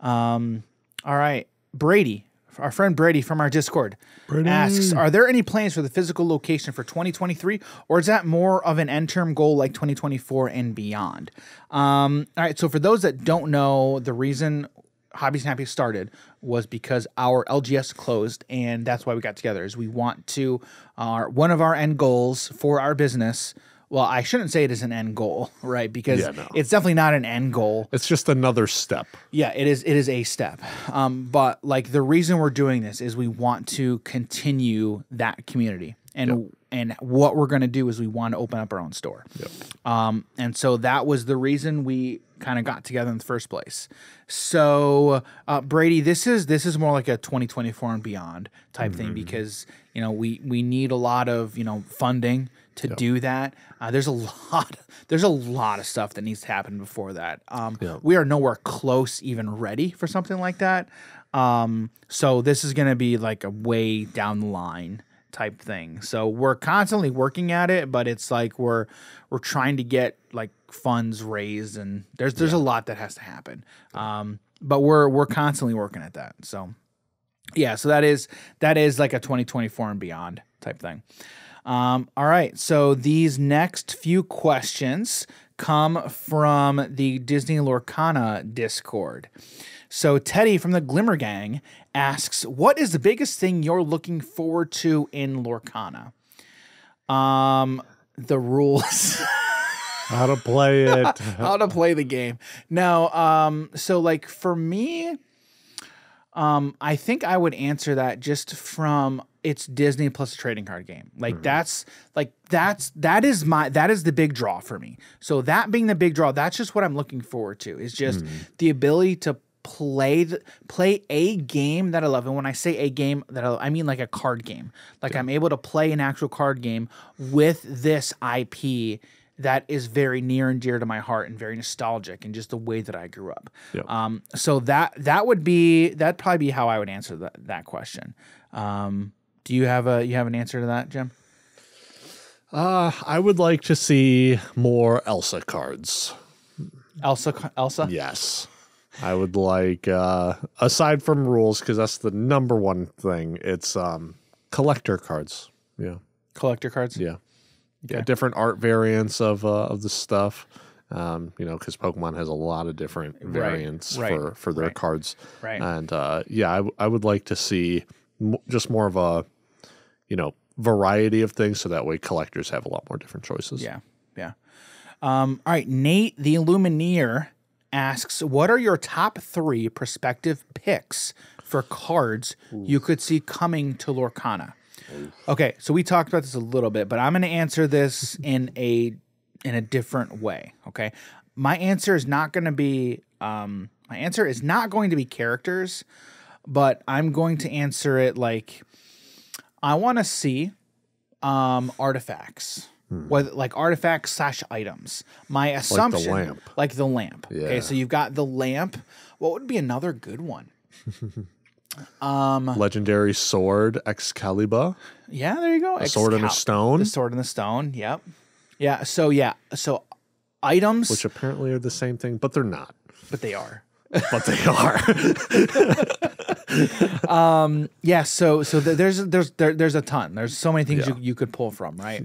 All right, Brady. Our friend Brady from our Discord asks, are there any plans for the physical location for 2023, or is that more of an end-term goal like 2024 and beyond? All right, so for those that don't know, the reason Hobbies and Happy started was because our LGS closed, and that's why we got together, is we want to, one of our end goals for our business. Well, I shouldn't say it is an end goal, right? Because it's definitely not an end goal. It's just another step. Yeah, it is. It is a step. But like the reason we're doing this is we want to continue that community, and what we're going to do is we want to open up our own store. And so that was the reason we kind of got together in the first place. So Brady, this is more like a 2024 and beyond type thing, because we need a lot of funding to do that. There's a lot of stuff that needs to happen before that. We are nowhere close even ready for something like that. So this is going to be like a way down the line type thing. So we're constantly working at it, but it's like we're trying to get like funds raised, and there's a lot that has to happen. But we're constantly working at that. So yeah, so that is like a 2024 and beyond type thing. All right, so these next few questions come from the Disney Lorcana Discord. So Teddy from the Glimmer Gang asks, what is the biggest thing you're looking forward to in Lorcana? The rules. How to play it. How to play the game. No, so like for me, I think I would answer that just from it's Disney plus a trading card game. Like that is the big draw for me. So that being the big draw, that's just what I'm looking forward to, is just the ability to play a game that I love. And when I say a game that I mean like a card game. Like I'm able to play an actual card game with this IP that is very near and dear to my heart and very nostalgic and just the way that I grew up. So that'd probably be how I would answer that question. Do you have an answer to that, Jim? I would like to see more Elsa cards. Elsa? Yes. I would like, aside from rules, because that's the number one thing, it's collector cards. Yeah. Collector cards? Yeah. Okay. Yeah, different art variants of the stuff, because Pokemon has a lot of different variants for their cards. Right. And I would like to see just more of a, variety of things, so that way collectors have a lot more different choices. Yeah. All right, Nate the Illumineer asks, what are your top 3 prospective picks for cards you could see coming to Lorcana? Okay, so we talked about this a little bit, but I'm going to answer this in a different way. Okay, my answer is not going to be characters, but I'm going to answer it like I want to see artifacts. Whether like artifacts / items. My assumption, like the lamp. Yeah. Okay, so you've got the lamp. What would be another good one? Legendary sword, Excalibur. Yeah, there you go. A sword and a stone. The sword and the stone. Yep. Yeah. So items, which apparently are the same thing, but they're not. But they are. But they are. Yeah. So there's a ton. There's so many things you could pull from, right?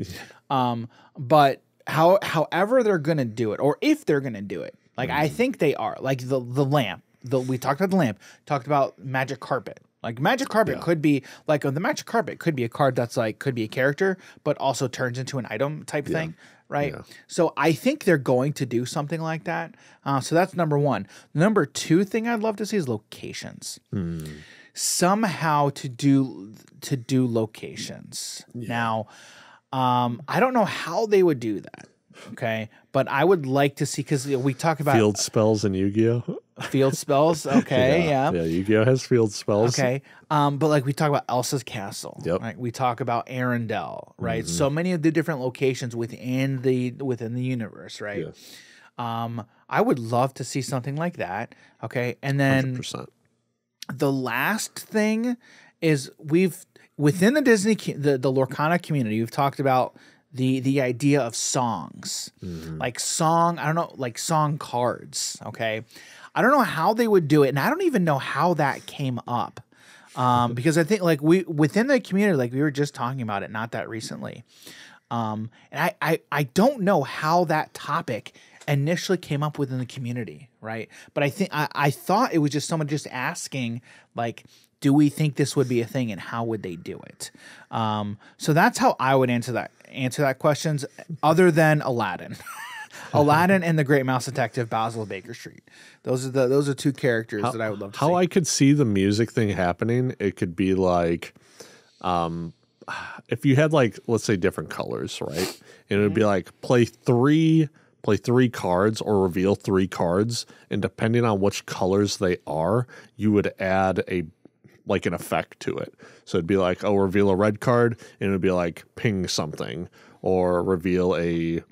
But however they're gonna do it, or if they're gonna do it, like I think they are. Like the lamp. We talked about the lamp. Talked about magic carpet. Like magic carpet could be like the magic carpet could be a card that's like could be a character, but also turns into an item type thing, right? Yeah. So I think they're going to do something like that. So that's number 1. Number 2 thing I'd love to see is locations. Somehow to do locations. Yeah. Now, I don't know how they would do that. Okay, but I would like to see, because we talk about field spells in Yu-Gi-Oh. Field spells. Okay, yeah. Yeah, Yu-Gi-Oh has field spells. Okay. But like we talk about Elsa's Castle. Yep. Right. We talk about Arendelle, right? So many of the different locations within the universe, right? Yeah. I would love to see something like that. Okay. And then 100%. the last thing is within the Disney the Lorcana community, we've talked about the idea of songs. Like song cards, okay? I don't know how they would do it, and I don't even know how that came up. Because I think like within the community, like we were just talking about it not that recently. And I don't know how that topic initially came up within the community, right? But I think I thought it was just someone just asking, like, do we think this would be a thing, and how would they do it? So that's how I would answer that questions, other than Aladdin. Aladdin and the Great Mouse Detective, Basil of Baker Street. Those are two characters that I would love to see. How I could see the music thing happening, it could be like, if you had like, let's say different colors, right? And it would be like play three cards or reveal 3 cards, and depending on which colors they are, you would add an effect to it. So it'd be like, oh, reveal a red card, and it would be like ping something, or reveal a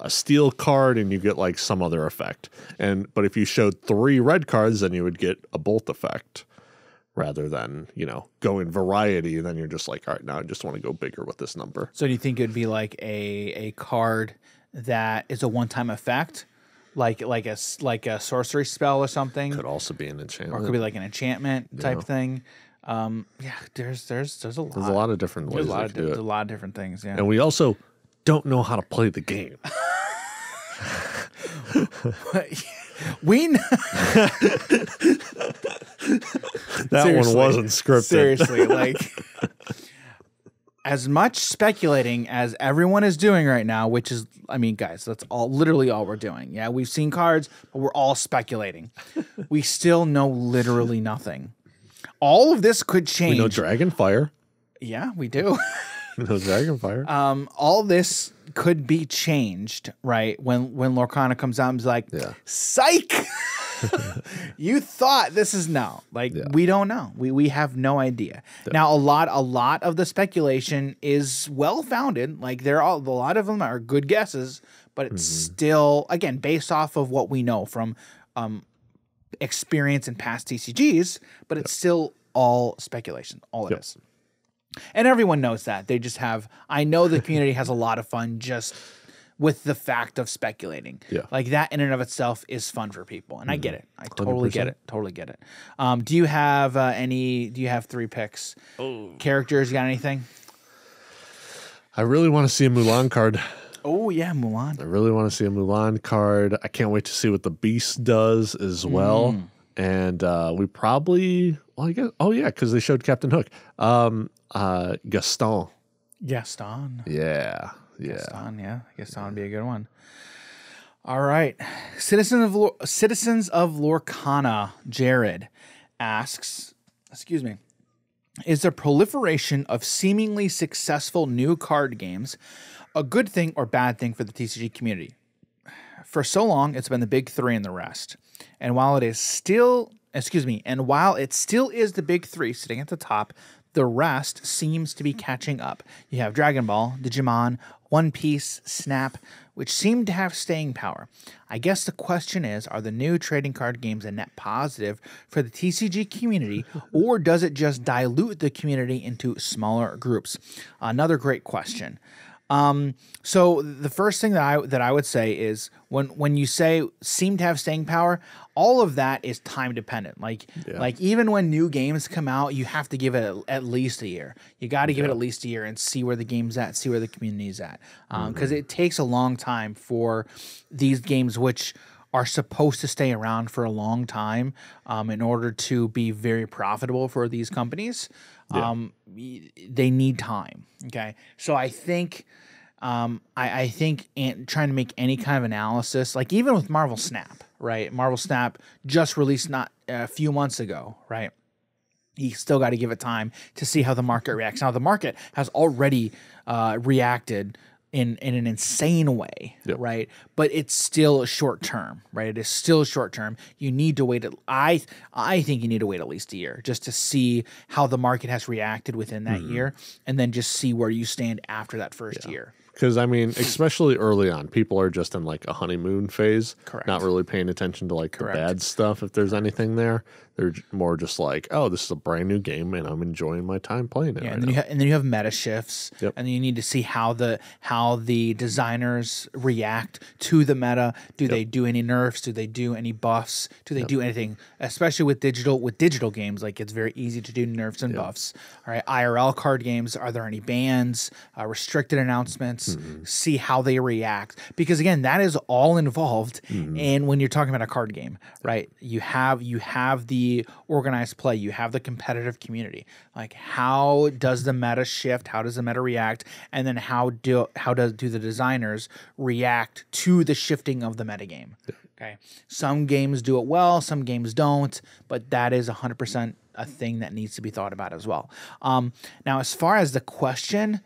steel card, and you get like some other effect. But if you showed 3 red cards, then you would get a bolt effect, rather than, going variety. And then you're just like, all right, now I just want to go bigger with this number. So do you think it'd be like a card that is a one-time effect, like a sorcery spell or something? Could also be an enchantment, or it could be like an enchantment type thing. Yeah, there's a lot. There's a lot of different ways to do it. A lot of different things. Yeah, and we also don't know how to play the game. We know. That one wasn't scripted. Seriously, like as much speculating as everyone is doing right now, which is, I mean, guys, that's literally all we're doing. Yeah, we've seen cards, but we're all speculating. We still know literally nothing. All of this could change. We know Dragonfire. Yeah, we do. We know Dragonfire. All this could be changed, right? When Lorcana comes out and is like, psych! You thought this is no. We don't know. We have no idea. Now, a lot of the speculation is well founded. Like a lot of them are good guesses, but it's still, again, based off of what we know from experience in past TCGs, but it's still all speculation. All it is. And everyone knows that. They just I know the community has a lot of fun just with the fact of speculating. Yeah. Like that in and of itself is fun for people. And I get it. I totally 100%. Get it. Totally get it. Do you have do you have 3 picks? Oh. Characters, you got anything? I really want to see a Mulan card. Oh, yeah, Mulan. I really want to see a Mulan card. I can't wait to see what the Beast does as well. And we probably, well, I guess, because they showed Captain Hook. Gaston. Gaston. Yeah. Gaston, yeah. Gaston would be a good one. All right. Citizens of Lorcana, Jared asks, is the proliferation of seemingly successful new card games a good thing or bad thing for the TCG community? For so long, it's been the big 3 and the rest. And while it still is the big 3 sitting at the top, the rest seems to be catching up. You have Dragon Ball, Digimon, One Piece, Snap, which seem to have staying power. I guess the question is, are the new trading card games a net positive for the TCG community, or does it just dilute the community into smaller groups? Another great question. So the first thing that I would say is when you say seem to have staying power, all of that is time dependent. Like even when new games come out, you have to give it at least a year. You got to give it at least a year and see where the game's at, see where the community's at. Because it takes a long time for these games, which are supposed to stay around for a long time, in order to be very profitable for these companies. They need time. Okay. So I think, I think trying to make any kind of analysis, like even with Marvel Snap, right? Marvel Snap just released not a few months ago, right? You still got to give it time to see how the market reacts. Now the market has already reacted in an insane way, Yep. right? But it's still short term, right? It is still short term. You need to wait. I think you need to wait at least a year just to see how the market has reacted within that year, and then just see where you stand after that first year. Because, I mean, especially early on, people are just in like a honeymoon phase. Correct. Not really paying attention to like Correct. the bad stuff if there's anything there. They're more just like, oh, this is a brand new game and I'm enjoying my time playing it. Yeah, right and then now. and then you have meta shifts, Yep. and then you need to see how the designers react to the meta. Do they do any nerfs? Do they do any buffs? Do they do anything? Especially with digital games, like it's very easy to do nerfs and buffs. All right, IRL card games, are there any bans, restricted announcements? See how they react, because again, that is all involved. And when you're talking about a card game, right? You have the organized play, you have the competitive community. Like, how does the meta shift? How does the meta react? And then how do the designers react to the shifting of the metagame? Okay, some games do it well, some games don't, but that is 100% a thing that needs to be thought about as well. Now, as far as the question,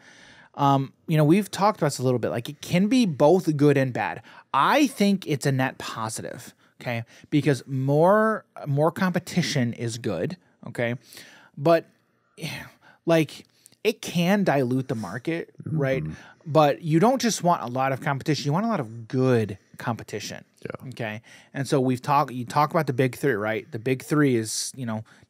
we've talked about this a little bit. Like, it can be both good and bad. I think it's a net positive. Okay, because more competition is good. Okay, but like, it can dilute the market, right? But you don't just want a lot of competition; you want a lot of good competition. Yeah. Okay, and so you talk about the big three, right? The big three is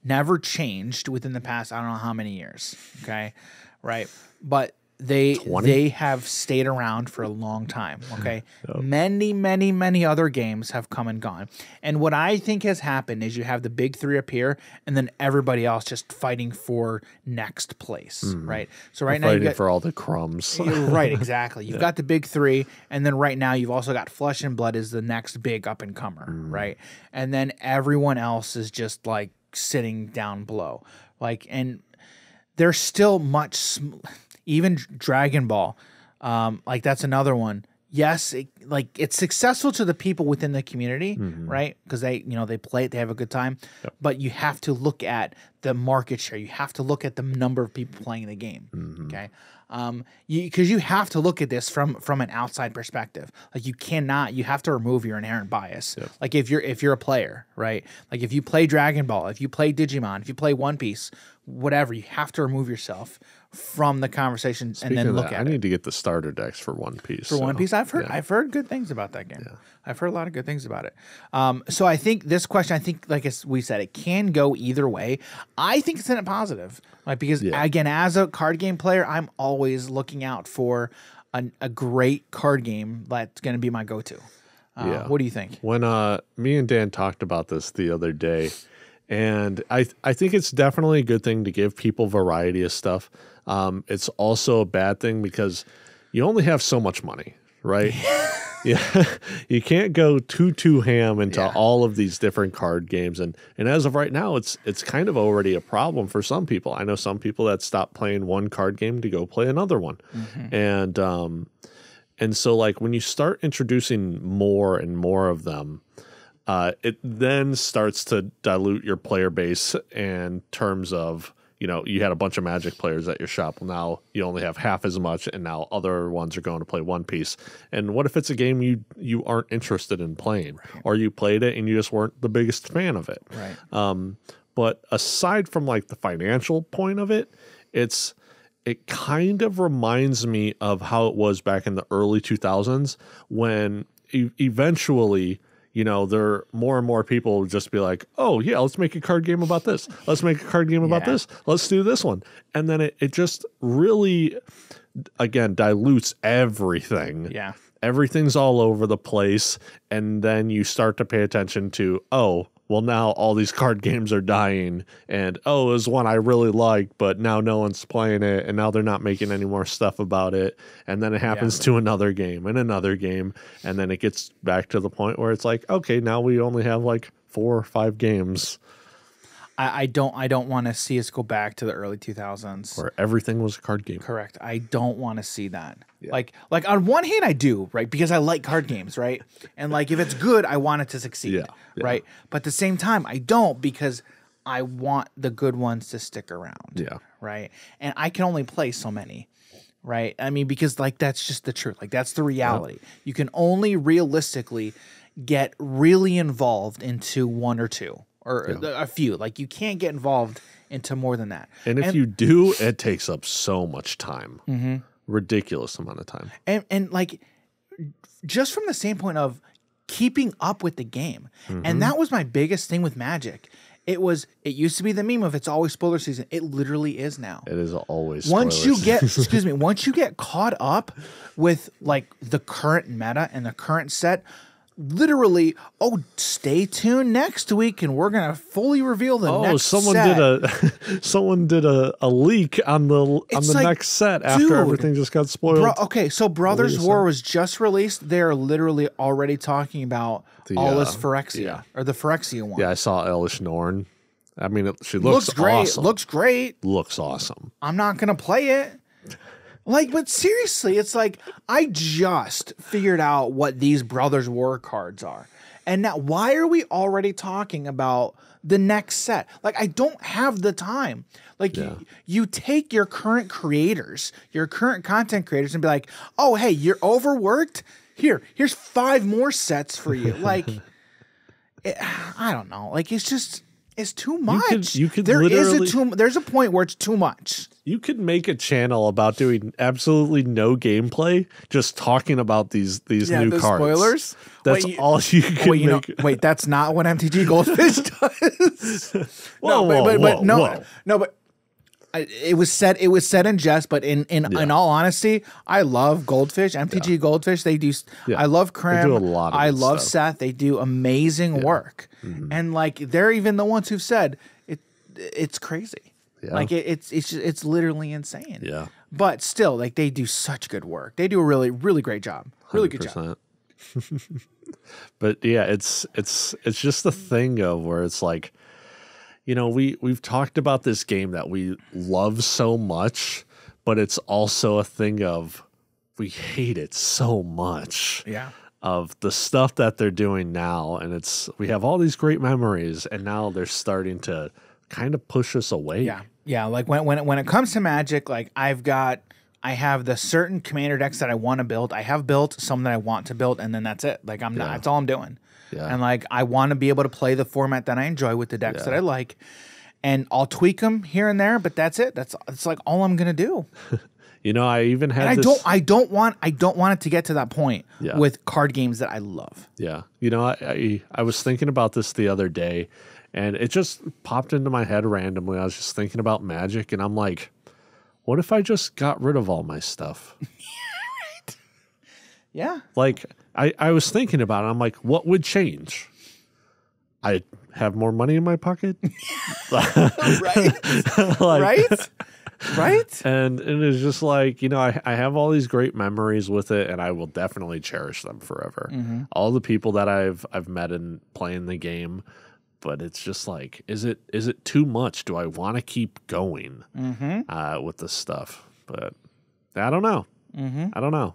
never changed within the past I don't know how many years. Okay, right, but they have stayed around for a long time. Okay, many other games have come and gone, and what I think has happened is you have the big three appear, and then everybody else just fighting for next place, right? So right now you got for all the crumbs. right, exactly. You've got the big three, and then right now you've also got Flesh and Blood is the next big up and comer, right? And then everyone else is just like sitting down below, like, and there's still much. Even Dragon Ball, like, that's another one. Yes, it's successful to the people within the community, right? Because they play it, they have a good time. Yep. But you have to look at the market share. You have to look at the number of people playing the game. Okay, because you have to look at this from an outside perspective. Like, you have to remove your inherent bias. Yep. Like, if you're a player, right? Like, if you play Dragon Ball, if you play Digimon, if you play One Piece, whatever, you have to remove yourself from the conversation and then look at it. I need to get the starter decks for One Piece. One Piece, I've heard good things about that game. Yeah. I've heard a lot of good things about it. So I think this question, like we said, it can go either way. I think it's in a positive, like, because again, as a card game player, I'm always looking out for a great card game that's going to be my go-to. What do you think? When me and Dan talked about this the other day, and I think it's definitely a good thing to give people variety of stuff. It's also a bad thing because you only have so much money, right? Yeah, you can't go too ham into all of these different card games, and as of right now, it's kind of already a problem for some people. I know some people that stop playing one card game to go play another one, and so, like, when you start introducing more and more of them, it then starts to dilute your player base in terms of, you had a bunch of Magic players at your shop. Well, now you only have half as much, and now other ones are going to play One Piece. And what if it's a game you aren't interested in playing, or you played it and you just weren't the biggest fan of it? Right. But aside from, like, the financial point of it, it kind of reminds me of how it was back in the early 2000s when eventually, there more and more people would just be like, oh, yeah, let's make a card game about this. Let's make a card game about this. Let's do this one. And then it just really, again, dilutes everything. Yeah. Everything's all over the place. And then you start to pay attention to, oh, well, now all these card games are dying, and it was one I really liked, but now no one's playing it, and now they're not making any more stuff about it, and then it happens to another game, and then it gets back to the point where it's like, okay, now we only have like 4 or 5 games. I don't want to see us go back to the early 2000s where everything was a card game. Correct. I don't want to see that. Yeah. Like on one hand I do, right? Because I like card games, right? And like, if it's good, I want it to succeed, right? But at the same time, I don't, because I want the good ones to stick around. Yeah. Right. And I can only play so many. right? I mean, because like that's just the truth. Like that's the reality. You can only realistically get really involved into one or two or a few. Like you can't get involved into more than that. And if you do, it takes up so much time. Ridiculous amount of time. And like just from the standpoint of keeping up with the game. And that was my biggest thing with Magic. It used to be the meme of it's always spoiler season. It literally is now. It is always once you get once you get caught up with like the current meta and the current set, literally, stay tuned next week and we're gonna fully reveal the next set. Someone did a leak on the next set after everything just got spoiled. So Brothers War was just released. They're literally already talking about Alice Phyrexia or the Phyrexia one. Yeah, I saw Elish Norn. I mean, she looks great. awesome. Looks great. Looks awesome. I'm not gonna play it. Like, but seriously, it's like I just figured out what these Brothers War cards are. And now why are we already talking about the next set? Like, I don't have the time. Like, you take your current creators, your current content creators and be like, oh, hey, you're overworked? Here's 5 more sets for you. Like, I don't know. Like, it's too much. There's a point where it's too much. You could make a channel about doing absolutely no gameplay, just talking about these new cards. Spoilers. That's all you can make. Wait, that's not what MTG Goldfish does. But it was said in jest, but in all honesty, I love Goldfish, MTG Goldfish. They do. I love Krim. They do a lot of I love stuff. Seth. They do amazing work, and like they're even the ones who've said it's crazy. Yeah. Like it's literally insane. Yeah. But still, like they do such good work. They do a really, really great job. Really 100%. Good job. But yeah, it's just the thing of where it's like, you know, we've talked about this game that we love so much, but it's also a thing of we hate it so much. Yeah. Of the stuff that they're doing now, and we have all these great memories, and now they're starting to kind of push us away. Yeah. Yeah. Like when it comes to Magic, like I have the certain commander decks that I want to build. I have built some that I want to build, and then that's it. Like that's all I'm doing. Yeah. And like I want to be able to play the format that I enjoy with the decks that I like, and I'll tweak them here and there, but that's it. It's like all I'm gonna do. You know, I even had I don't want it to get to that point with card games that I love. Yeah. You know, I was thinking about this the other day, and it just popped into my head randomly. I was just thinking about Magic, and I'm like, what if I just got rid of all my stuff? Right. Yeah. Like, I was thinking about it. I'm like, what would change? I'd have more money in my pocket. Right. Right. Right. And it is just like, you know, I have all these great memories with it, and I will definitely cherish them forever. Mm-hmm. All the people that I've met in playing the game, but it's just like, is it too much? Do I want to keep going with this stuff? But I don't know. I don't know.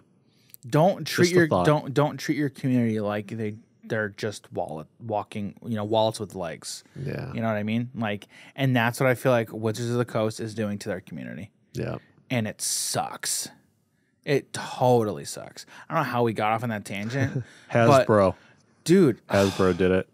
Don't treat your community like they're just walking, wallets with legs. Yeah. You know what I mean? Like, and that's what I feel like Wizards of the Coast is doing to their community. Yeah. And it sucks. It totally sucks. I don't know how we got off on that tangent. Hasbro. But, dude. Hasbro did it.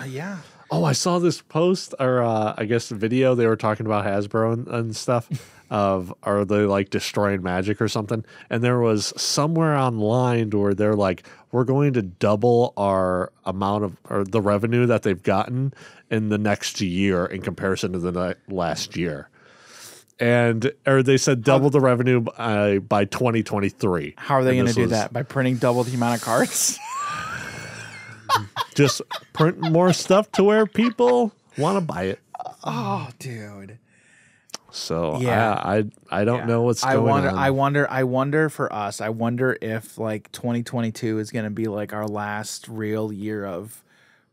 Yeah. Oh, I saw this post or I guess video. They were talking about Hasbro and stuff are they like destroying Magic or something? And there was somewhere online where they're like, we're going to double our amount of or the revenue that they've gotten in the next year in comparison to the last year. Or they said double the revenue by 2023. How are they going to do that? By printing double the amount of cards? Just print more stuff to where people want to buy it. Oh, dude. So yeah, I don't know what's going on. I wonder for us. I wonder if like 2022 is going to be like our last real year of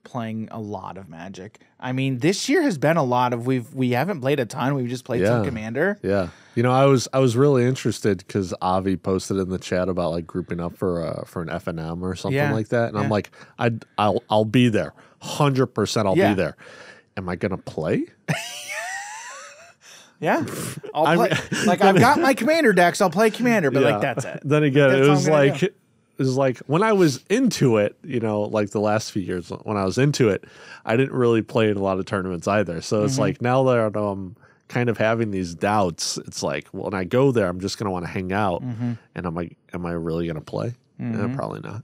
playing a lot of Magic. I mean, this year has been a lot of we haven't played a ton. We've just played some Commander. Yeah. You know, I was really interested because Avi posted in the chat about like grouping up for an FNM or something like that, and I'm like, I'll be there, 100%. I'll be there. Am I gonna play? Yeah. I'll play. Like, I've got my commander decks. I'll play commander, but like, that's it. Then again, That's it all was I'm gonna like, do. it was like when I was into it, you know, like the last few years when I was into it, I didn't really play in a lot of tournaments either. So it's like now that I'm kind of having these doubts, it's like, well, when I go there, I'm just going to want to hang out. And I'm like, am I really going to play? Probably not.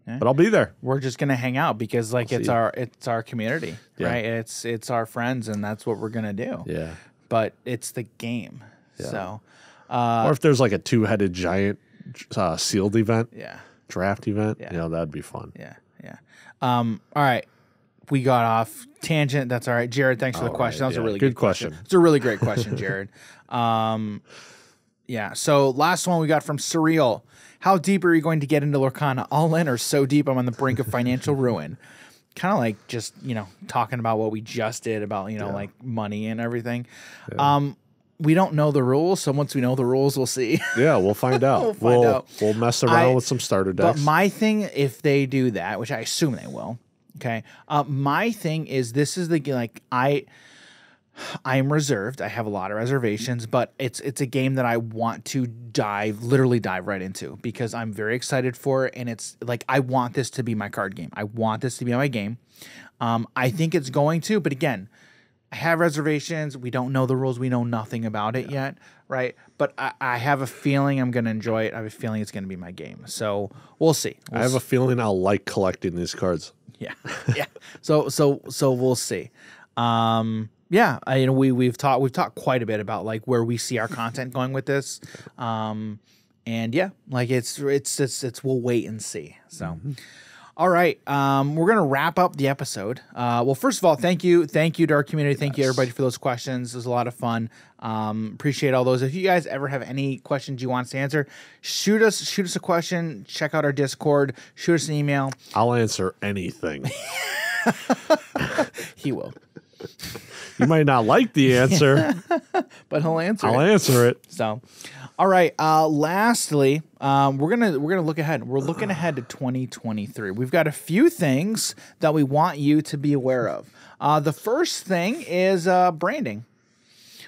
But I'll be there. We're just gonna hang out because like it's our community, right? It's our friends, and that's what we're gonna do. Yeah. But it's the game. So Or if there's like a 2-headed giant sealed event, draft event, you know, that'd be fun. All right. We got off tangent. That's all right. Jared, thanks for the question. That was a really good question. It's a really great question, Jared. So last one we got from Surreal. How deep are you going to get into Lorcana? All in or so deep I'm on the brink of financial ruin? Kind of like just, you know, talking about what we just did about, you know, like money and everything. We don't know the rules, so once we know the rules, we'll see. Yeah, we'll find out. We'll mess around with some starter decks. But my thing, if they do that, which I assume they will, okay, my thing is this is the, like, I am reserved. I have a lot of reservations, but it's a game that I want to literally dive right into because I'm very excited for it, and it's like I want this to be my card game. I want this to be my game. I think it's going to, but again, I have reservations. We don't know the rules. We know nothing about it yet, right? But I have a feeling I'm going to enjoy it. I have a feeling it's going to be my game. So we'll see. I have a feeling I'll like collecting these cards. Yeah. So we'll see. You know, we've talked quite a bit about like where we see our content going with this, and yeah, like it's we'll wait and see. So, all right, we're gonna wrap up the episode. Well, first of all, thank you to our community, thank you everybody for those questions. It was a lot of fun. Appreciate all those. If you guys ever have any questions you want us to answer, shoot us a question. Check out our Discord. Shoot us an email. I'll answer anything. He will. You might not like the answer, but I'll answer it. So, all right. Lastly, we're gonna look ahead. We're looking ahead to 2023. We've got a few things that we want you to be aware of. The first thing is branding.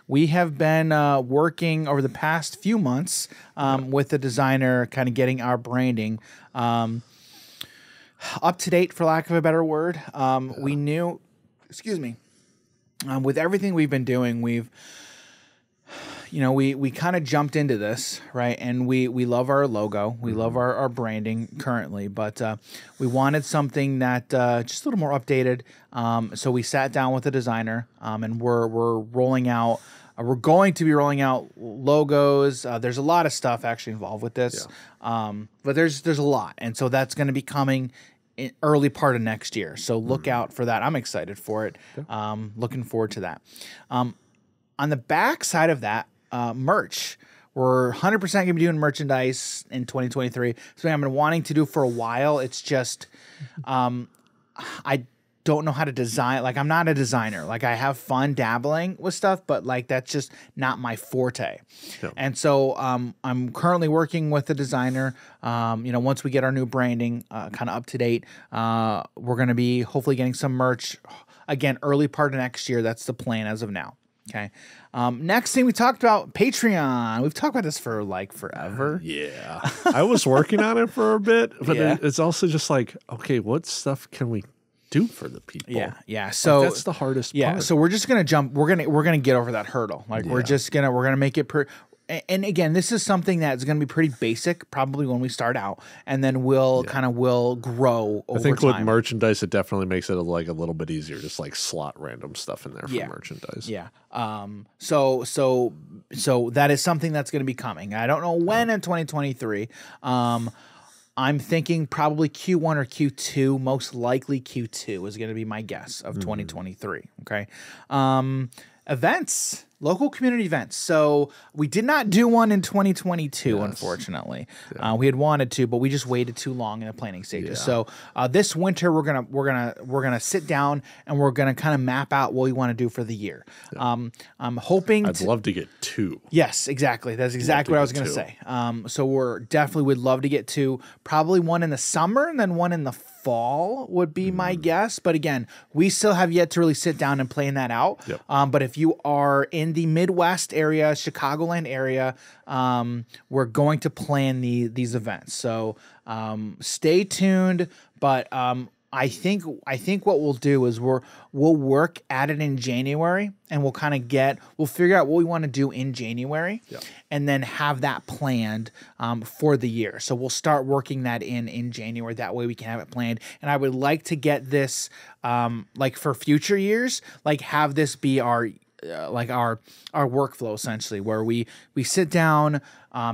We have been working over the past few months with the designer, kind of getting our branding up to date, for lack of a better word. We knew, excuse me. With everything we've been doing, we kind of jumped into this, right? And we love our logo. We love our branding currently, but we wanted something that just a little more updated. So we sat down with the designer, and we're rolling out. We're going to be rolling out logos. There's a lot of stuff actually involved with this, but there's a lot, and so that's going to be coming in early part of next year. So look out for that. I'm excited for it. Looking forward to that. On the back side of that, merch. We're 100% going to be doing merchandise in 2023. Something I've been wanting to do for a while. It's just, I don't know how to design. Like, I'm not a designer. Like, I have fun dabbling with stuff, but like that's just not my forte. And so I'm currently working with a designer. Once we get our new branding kind of up to date, we're going to be hopefully getting some merch again early part of next year. That's the plan as of now. Okay. Next thing we talked about, Patreon. We've talked about this for like forever. Yeah. I was working on it for a bit, but it's also just like, okay, what stuff can we do for the people? Yeah. So like, that's the hardest part. So we're just gonna jump. We're gonna get over that hurdle. Like we're gonna make it. And again, this is something that's going to be pretty basic, probably when we start out, and then we'll grow over time. I think with merchandise, it definitely makes it like a little bit easier, just like slot random stuff in there for merchandise. Yeah. So that is something that's going to be coming. I don't know when in 2023. I'm thinking probably Q1 or Q2, most likely Q2 is going to be my guess of 2023. Okay. Events, local community events. So we did not do one in 2022, unfortunately. We had wanted to, but we just waited too long in the planning stages. So this winter we're gonna sit down and we're gonna kind of map out what we want to do for the year. I'm hoping I'd love to get 2. Yes, exactly. That's exactly what I was gonna say. So we're definitely would love to get 2, probably one in the summer and then one in the fall would be my guess. But again, we still have yet to really sit down and plan that out. Yep. But if you are in the Midwest area, Chicagoland area, we're going to plan these events. So stay tuned. But I think what we'll do is we'll work at it in January, and we'll figure out what we want to do in January, and then have that planned for the year. So we'll start working that in January. That way we can have it planned. And I would like to get this like for future years, like have this be our workflow essentially, where we sit down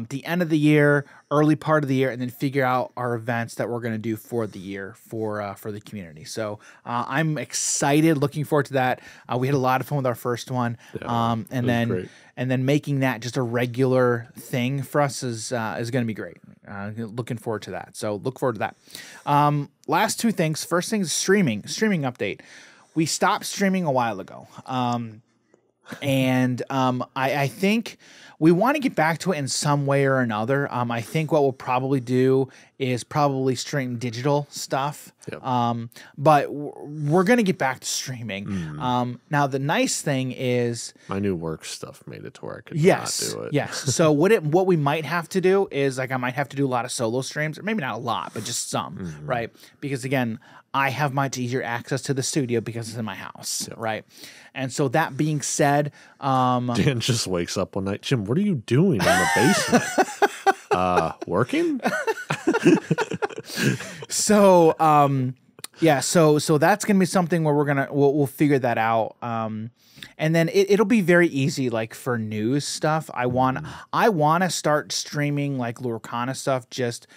the end of the year, early part of the year, and then figure out our events that we're going to do for the year for the community. So I'm excited, looking forward to that. We had a lot of fun with our first one, and then making that just a regular thing for us is going to be great. Looking forward to that. So look forward to that. Last two things. First thing is streaming update. We stopped streaming a while ago. And I think we want to get back to it in some way or another. I think what we'll probably do is probably stream digital stuff. Yep. But we're going to get back to streaming. Now, the nice thing is my new work stuff made it to where I could not do it. Yes. So what we might have to do is, like, I might have to do a lot of solo streams, or maybe not a lot, but just some, right? Because again, I have much easier access to the studio because it's in my house, right? And so that being said, Dan just wakes up one night. Jim, what are you doing in the basement? Working? So so that's gonna be something where we'll figure that out. And then it'll be very easy, like for news stuff. I want to start streaming like Lorcana stuff, just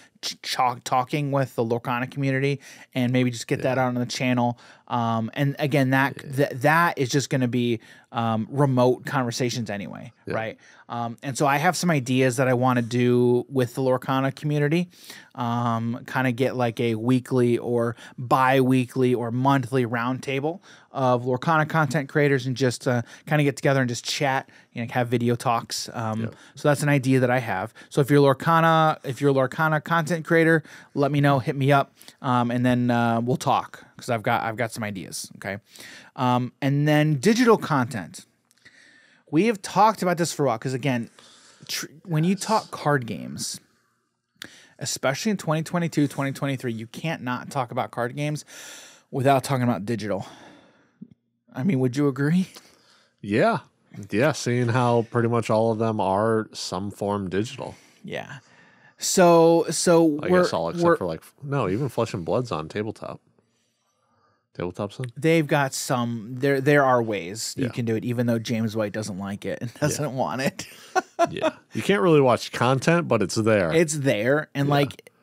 talking with the Lorcana community, and maybe just get that out on the channel. And again, that is just going to be remote conversations anyway, right? And so I have some ideas that I want to do with the Lorcana community, kind of get like a weekly or bi-weekly or monthly roundtable of Lorcana content creators, and just kind of get together and just chat, have video talks. So that's an idea that I have. So if you're a Lorcana content creator, let me know, hit me up, and then we'll talk, because I've got some ideas. Okay. And then digital content. We have talked about this for a while, because again, when you talk card games, especially in 2022, 2023, you can't not talk about card games without talking about digital. I mean, would you agree? Yeah. Yeah, seeing how pretty much all of them are some form digital. Yeah. So I guess all except for even Flesh and Blood's on tabletop. Tabletop son? They've got some. There are ways you can do it, even though James White doesn't like it and doesn't want it. Yeah, you can't really watch content, but it's there. It's there, and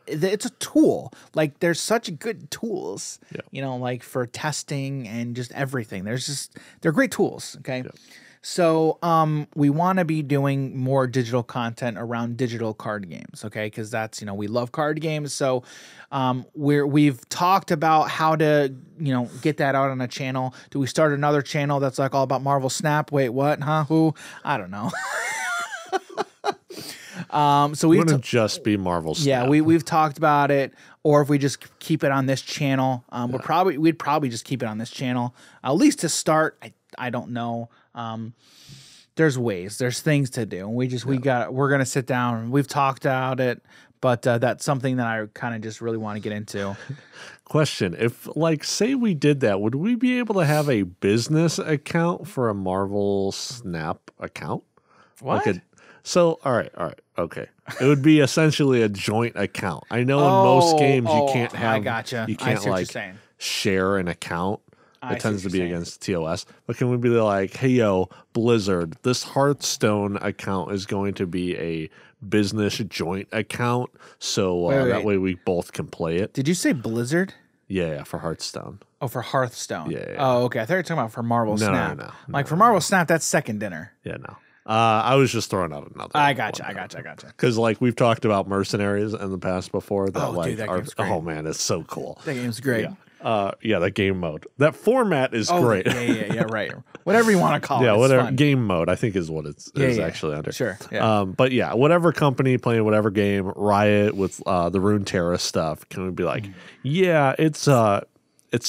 it's a tool. Like, there's such good tools, like for testing and just everything. They're great tools. Okay. Yeah. So we want to be doing more digital content around digital card games, okay? Because that's, we love card games. So we've talked about how to, get that out on a channel. Do we start another channel that's like all about Marvel Snap? Wait, what? Huh? Who? I don't know. So we wouldn't just be Marvel Snap. Yeah, we've talked about it. Or if we just keep it on this channel, we'd probably just keep it on this channel, at least to start. I don't know. There's things to do. And we're going to sit down. We've talked about it, but that's something that I kind of just really want to get into. Question. If, say we did that, would we be able to have a business account for a Marvel Snap account? What? All right. Okay. It would be essentially a joint account. I know in most games you can't have. I gotcha. You can't share an account. It tends to be against TOS. But can we be like, hey, yo, Blizzard, this Hearthstone account is going to be a business joint account, so that way we both can play it. Did you say Blizzard? Yeah, for Hearthstone. Oh, for Hearthstone. Yeah. Oh, okay. I thought you were talking about for Marvel Snap. No. For Marvel Snap, that's second dinner. Yeah, no. I was just throwing out another. I gotcha. Because we've talked about Mercenaries in the past before. That dude, that game's great. oh man, it's so cool. That game's great. Yeah, the game mode. That format is great. Yeah, right. Whatever you want to call it. Yeah, it's whatever fun. game mode, I think is what it's actually under. Sure. Yeah. But yeah, whatever company playing whatever game, Riot with the Runeterra stuff, can we be like, yeah, it's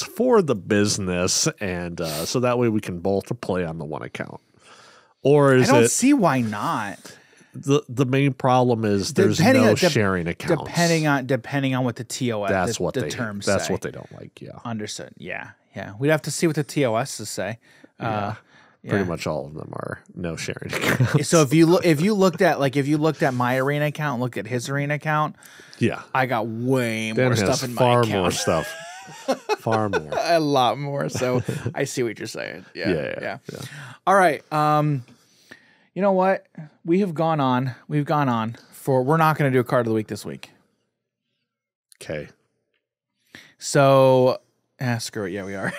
for the business, and so that way we can both play on the one account. Or is I don't see why not. The main problem is there's no sharing accounts. Depending on what the TOS that's what the they terms that's say. what they don't like. Yeah, understood. Yeah. We'd have to see what the TOSs say. Pretty much all of them are no sharing accounts. So if you looked at my arena account, looked at his arena account, yeah, I got way Dan more has stuff in my far account. more stuff. Far more. A lot more. So I see what you're saying. Yeah. Yeah. All right. You know what? We've gone on for. We're not going to do a card of the week this week. Okay. So, screw it. Yeah, we are.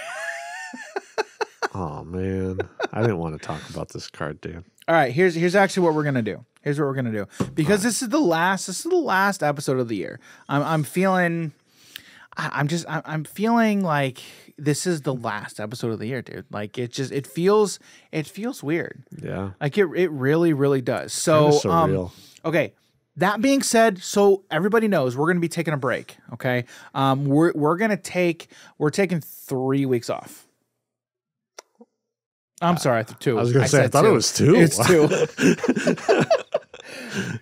Oh man, I didn't want to talk about this card, Dan. All right. Here's actually what we're gonna do. Here's what we're gonna do because this is the last episode of the year. I'm feeling like this is the last episode of the year, dude. Like it feels weird. Yeah. Like it really, really does. So surreal. Okay. That being said, so everybody knows we're gonna be taking a break. Okay. We're taking 3 weeks off. I'm sorry, 2. I was gonna say I thought it was 2. It's 2.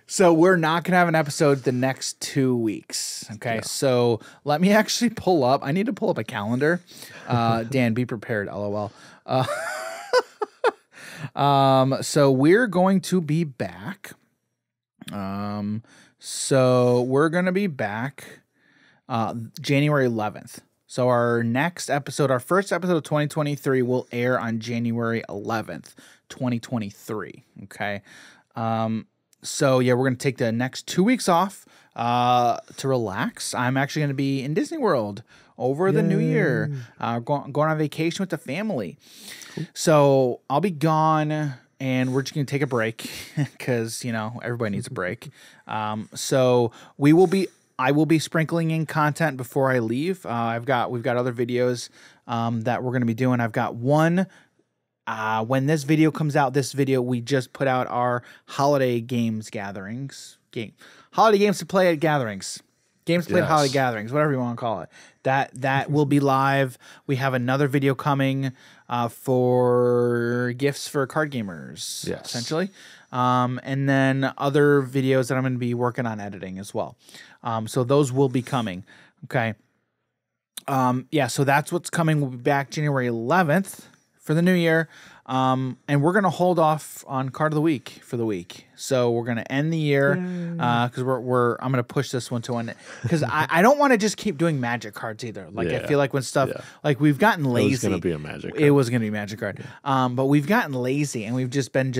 So we're not going to have an episode the next 2 weeks. Okay. Yeah. So let me actually pull up. I need to pull up a calendar. Dan, be prepared. LOL. So we're going to be back. So we're going to be back January 11th. So our next episode, our first episode of 2023 will air on January 11th, 2023. Okay. So yeah, we're going to take the next 2 weeks off to relax. I'm actually going to be in Disney World over the new year, going on vacation with the family. Cool. So I'll be gone and we're just going to take a break because, everybody needs a break. So I will be sprinkling in content before I leave. We've got other videos that we're going to be doing. I've got one. When this video comes out, we just put out our holiday games gatherings. Holiday games to play at gatherings. Games to play at holiday gatherings, whatever you want to call it. That will be live. We have another video coming for gifts for card gamers, essentially. And then other videos that I'm going to be working on editing as well. So those will be coming. Okay. So that's what's coming. We'll be back January 11th. For the new year, and we're gonna hold off on card of the week for the week. So we're gonna end the year because I'm gonna push this one to one because I don't want to just keep doing magic cards either. Like I feel like when stuff like we've gotten lazy. It was gonna be a magic card. It was gonna be a magic card. But we've gotten lazy and we've just been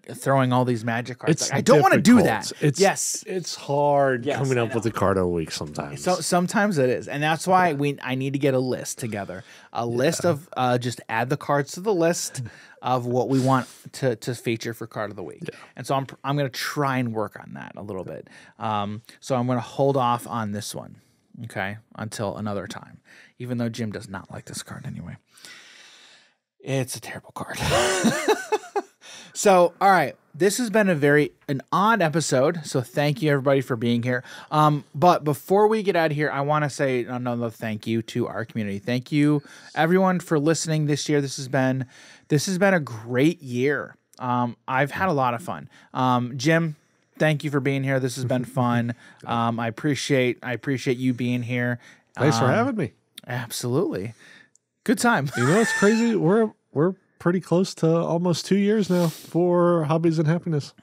throwing all these magic cards. I don't want to do that. It's hard coming up with a card of the week sometimes. So sometimes it is, and that's why I need to get a list together. A list of just add the cards to the list of what we want to feature for card of the week. Yeah. And so I'm going to try and work on that a little bit. So I'm going to hold off on this one, okay, until another time. Even though Jim does not like this card anyway. It's a terrible card. So, all right, this has been an odd episode. So thank you everybody for being here. But before we get out of here, I want to say another thank you to our community. Thank you everyone for listening this year. This has been a great year. I've had a lot of fun. Jim, thank you for being here. This has been fun. I appreciate you being here. Thanks for having me. Absolutely. Good time. It's crazy. We're pretty close to almost 2 years now for Hobbies and Happiness.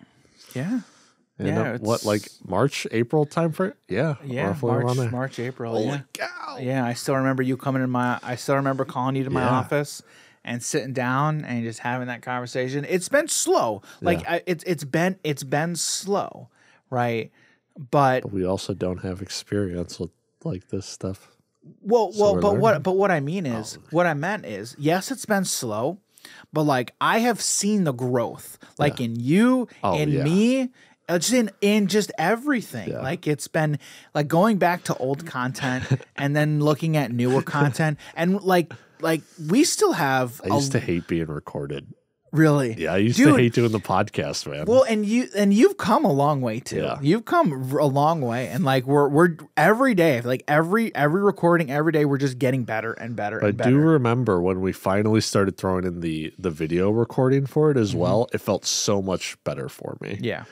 Yeah. And March, April time frame? Yeah. March, April. Holy cow. Yeah. I still remember you I still remember calling you to my office and sitting down and just having that conversation. It's been slow. It's been slow, right? But we also don't have experience with like this stuff. But what I meant is, yes, it's been slow, but I have seen the growth, in you and me just in just everything. Yeah. Like it's been like going back to old content and then looking at newer content, and like we still have. I used to hate being recorded. Really? Yeah, I used to hate doing the podcast, man. Well, and you've come a long way too. Yeah. You've come a long way, and like we're every day, like every recording, every day, we're just getting better and better. But and better. I do remember when we finally started throwing in the video recording for it as well. It felt so much better for me. Yeah.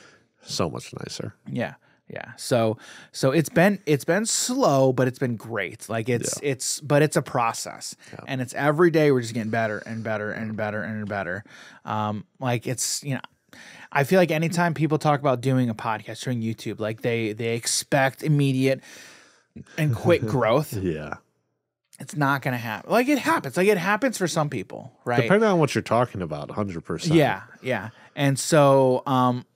So much nicer. Yeah. Yeah. So it's been slow, but it's been great. Like but it's a process, and it's every day we're just getting better and better and better and better. Like it's, I feel like anytime people talk about doing a podcast, doing YouTube, like they expect immediate and quick growth. Yeah. It's not going to happen. Like it happens. Like it happens for some people, right? Depending on what you're talking about, 100%. Yeah, yeah. And so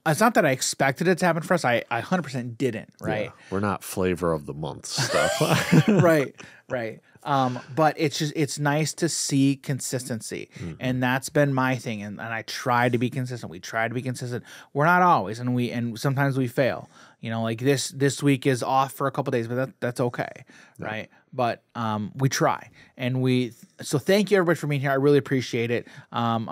it's not that I expected it to happen for us. I 100% didn't, right? Yeah. We're not flavor of the month stuff. Right. But it's nice to see consistency. And that's been my thing. And I try to be consistent. We try to be consistent. We're not always, and sometimes we fail. Like this week is off for a couple days, but that's okay. Yeah. Right. But we try, and so thank you everybody for being here. I really appreciate it. I'll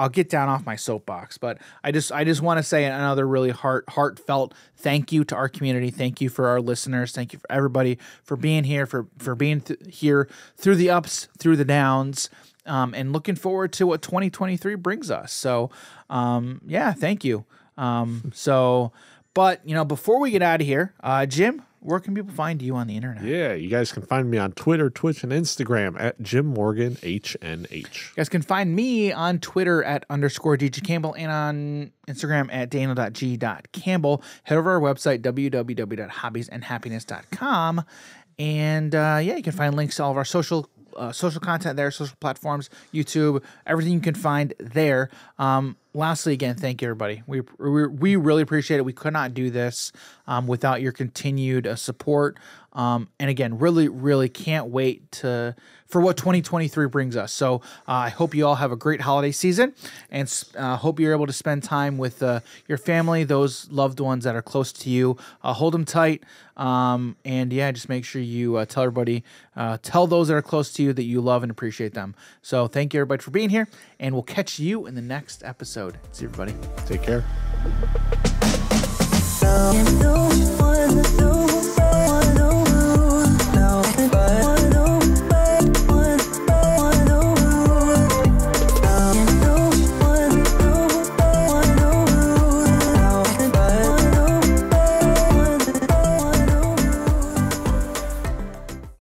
get down off my soapbox, but I just want to say another really heartfelt thank you to our community. Thank you for our listeners. Thank you for everybody for being here, for being here through the ups, through the downs, and looking forward to what 2023 brings us. So, yeah, thank you. But before we get out of here, Jim, where can people find you on the internet? Yeah, you guys can find me on Twitter, Twitch, and Instagram at Jim Morgan HNH. You guys can find me on Twitter at _DJ Campbell and on Instagram at Daniel.G.Campbell. Head over to our website, www.hobbiesandhappiness.com. And you can find links to all of our social content there, social platforms, YouTube, everything you can find there. Lastly, again, thank you, everybody. We really appreciate it. We could not do this without your continued support. And again, really, really can't wait for what 2023 brings us. So I hope you all have a great holiday season, and hope you're able to spend time with your family, those loved ones that are close to you. Hold them tight. And just make sure you tell everybody, tell those that are close to you that you love and appreciate them. So thank you, everybody, for being here, and we'll catch you in the next episode. See you, everybody. Take care.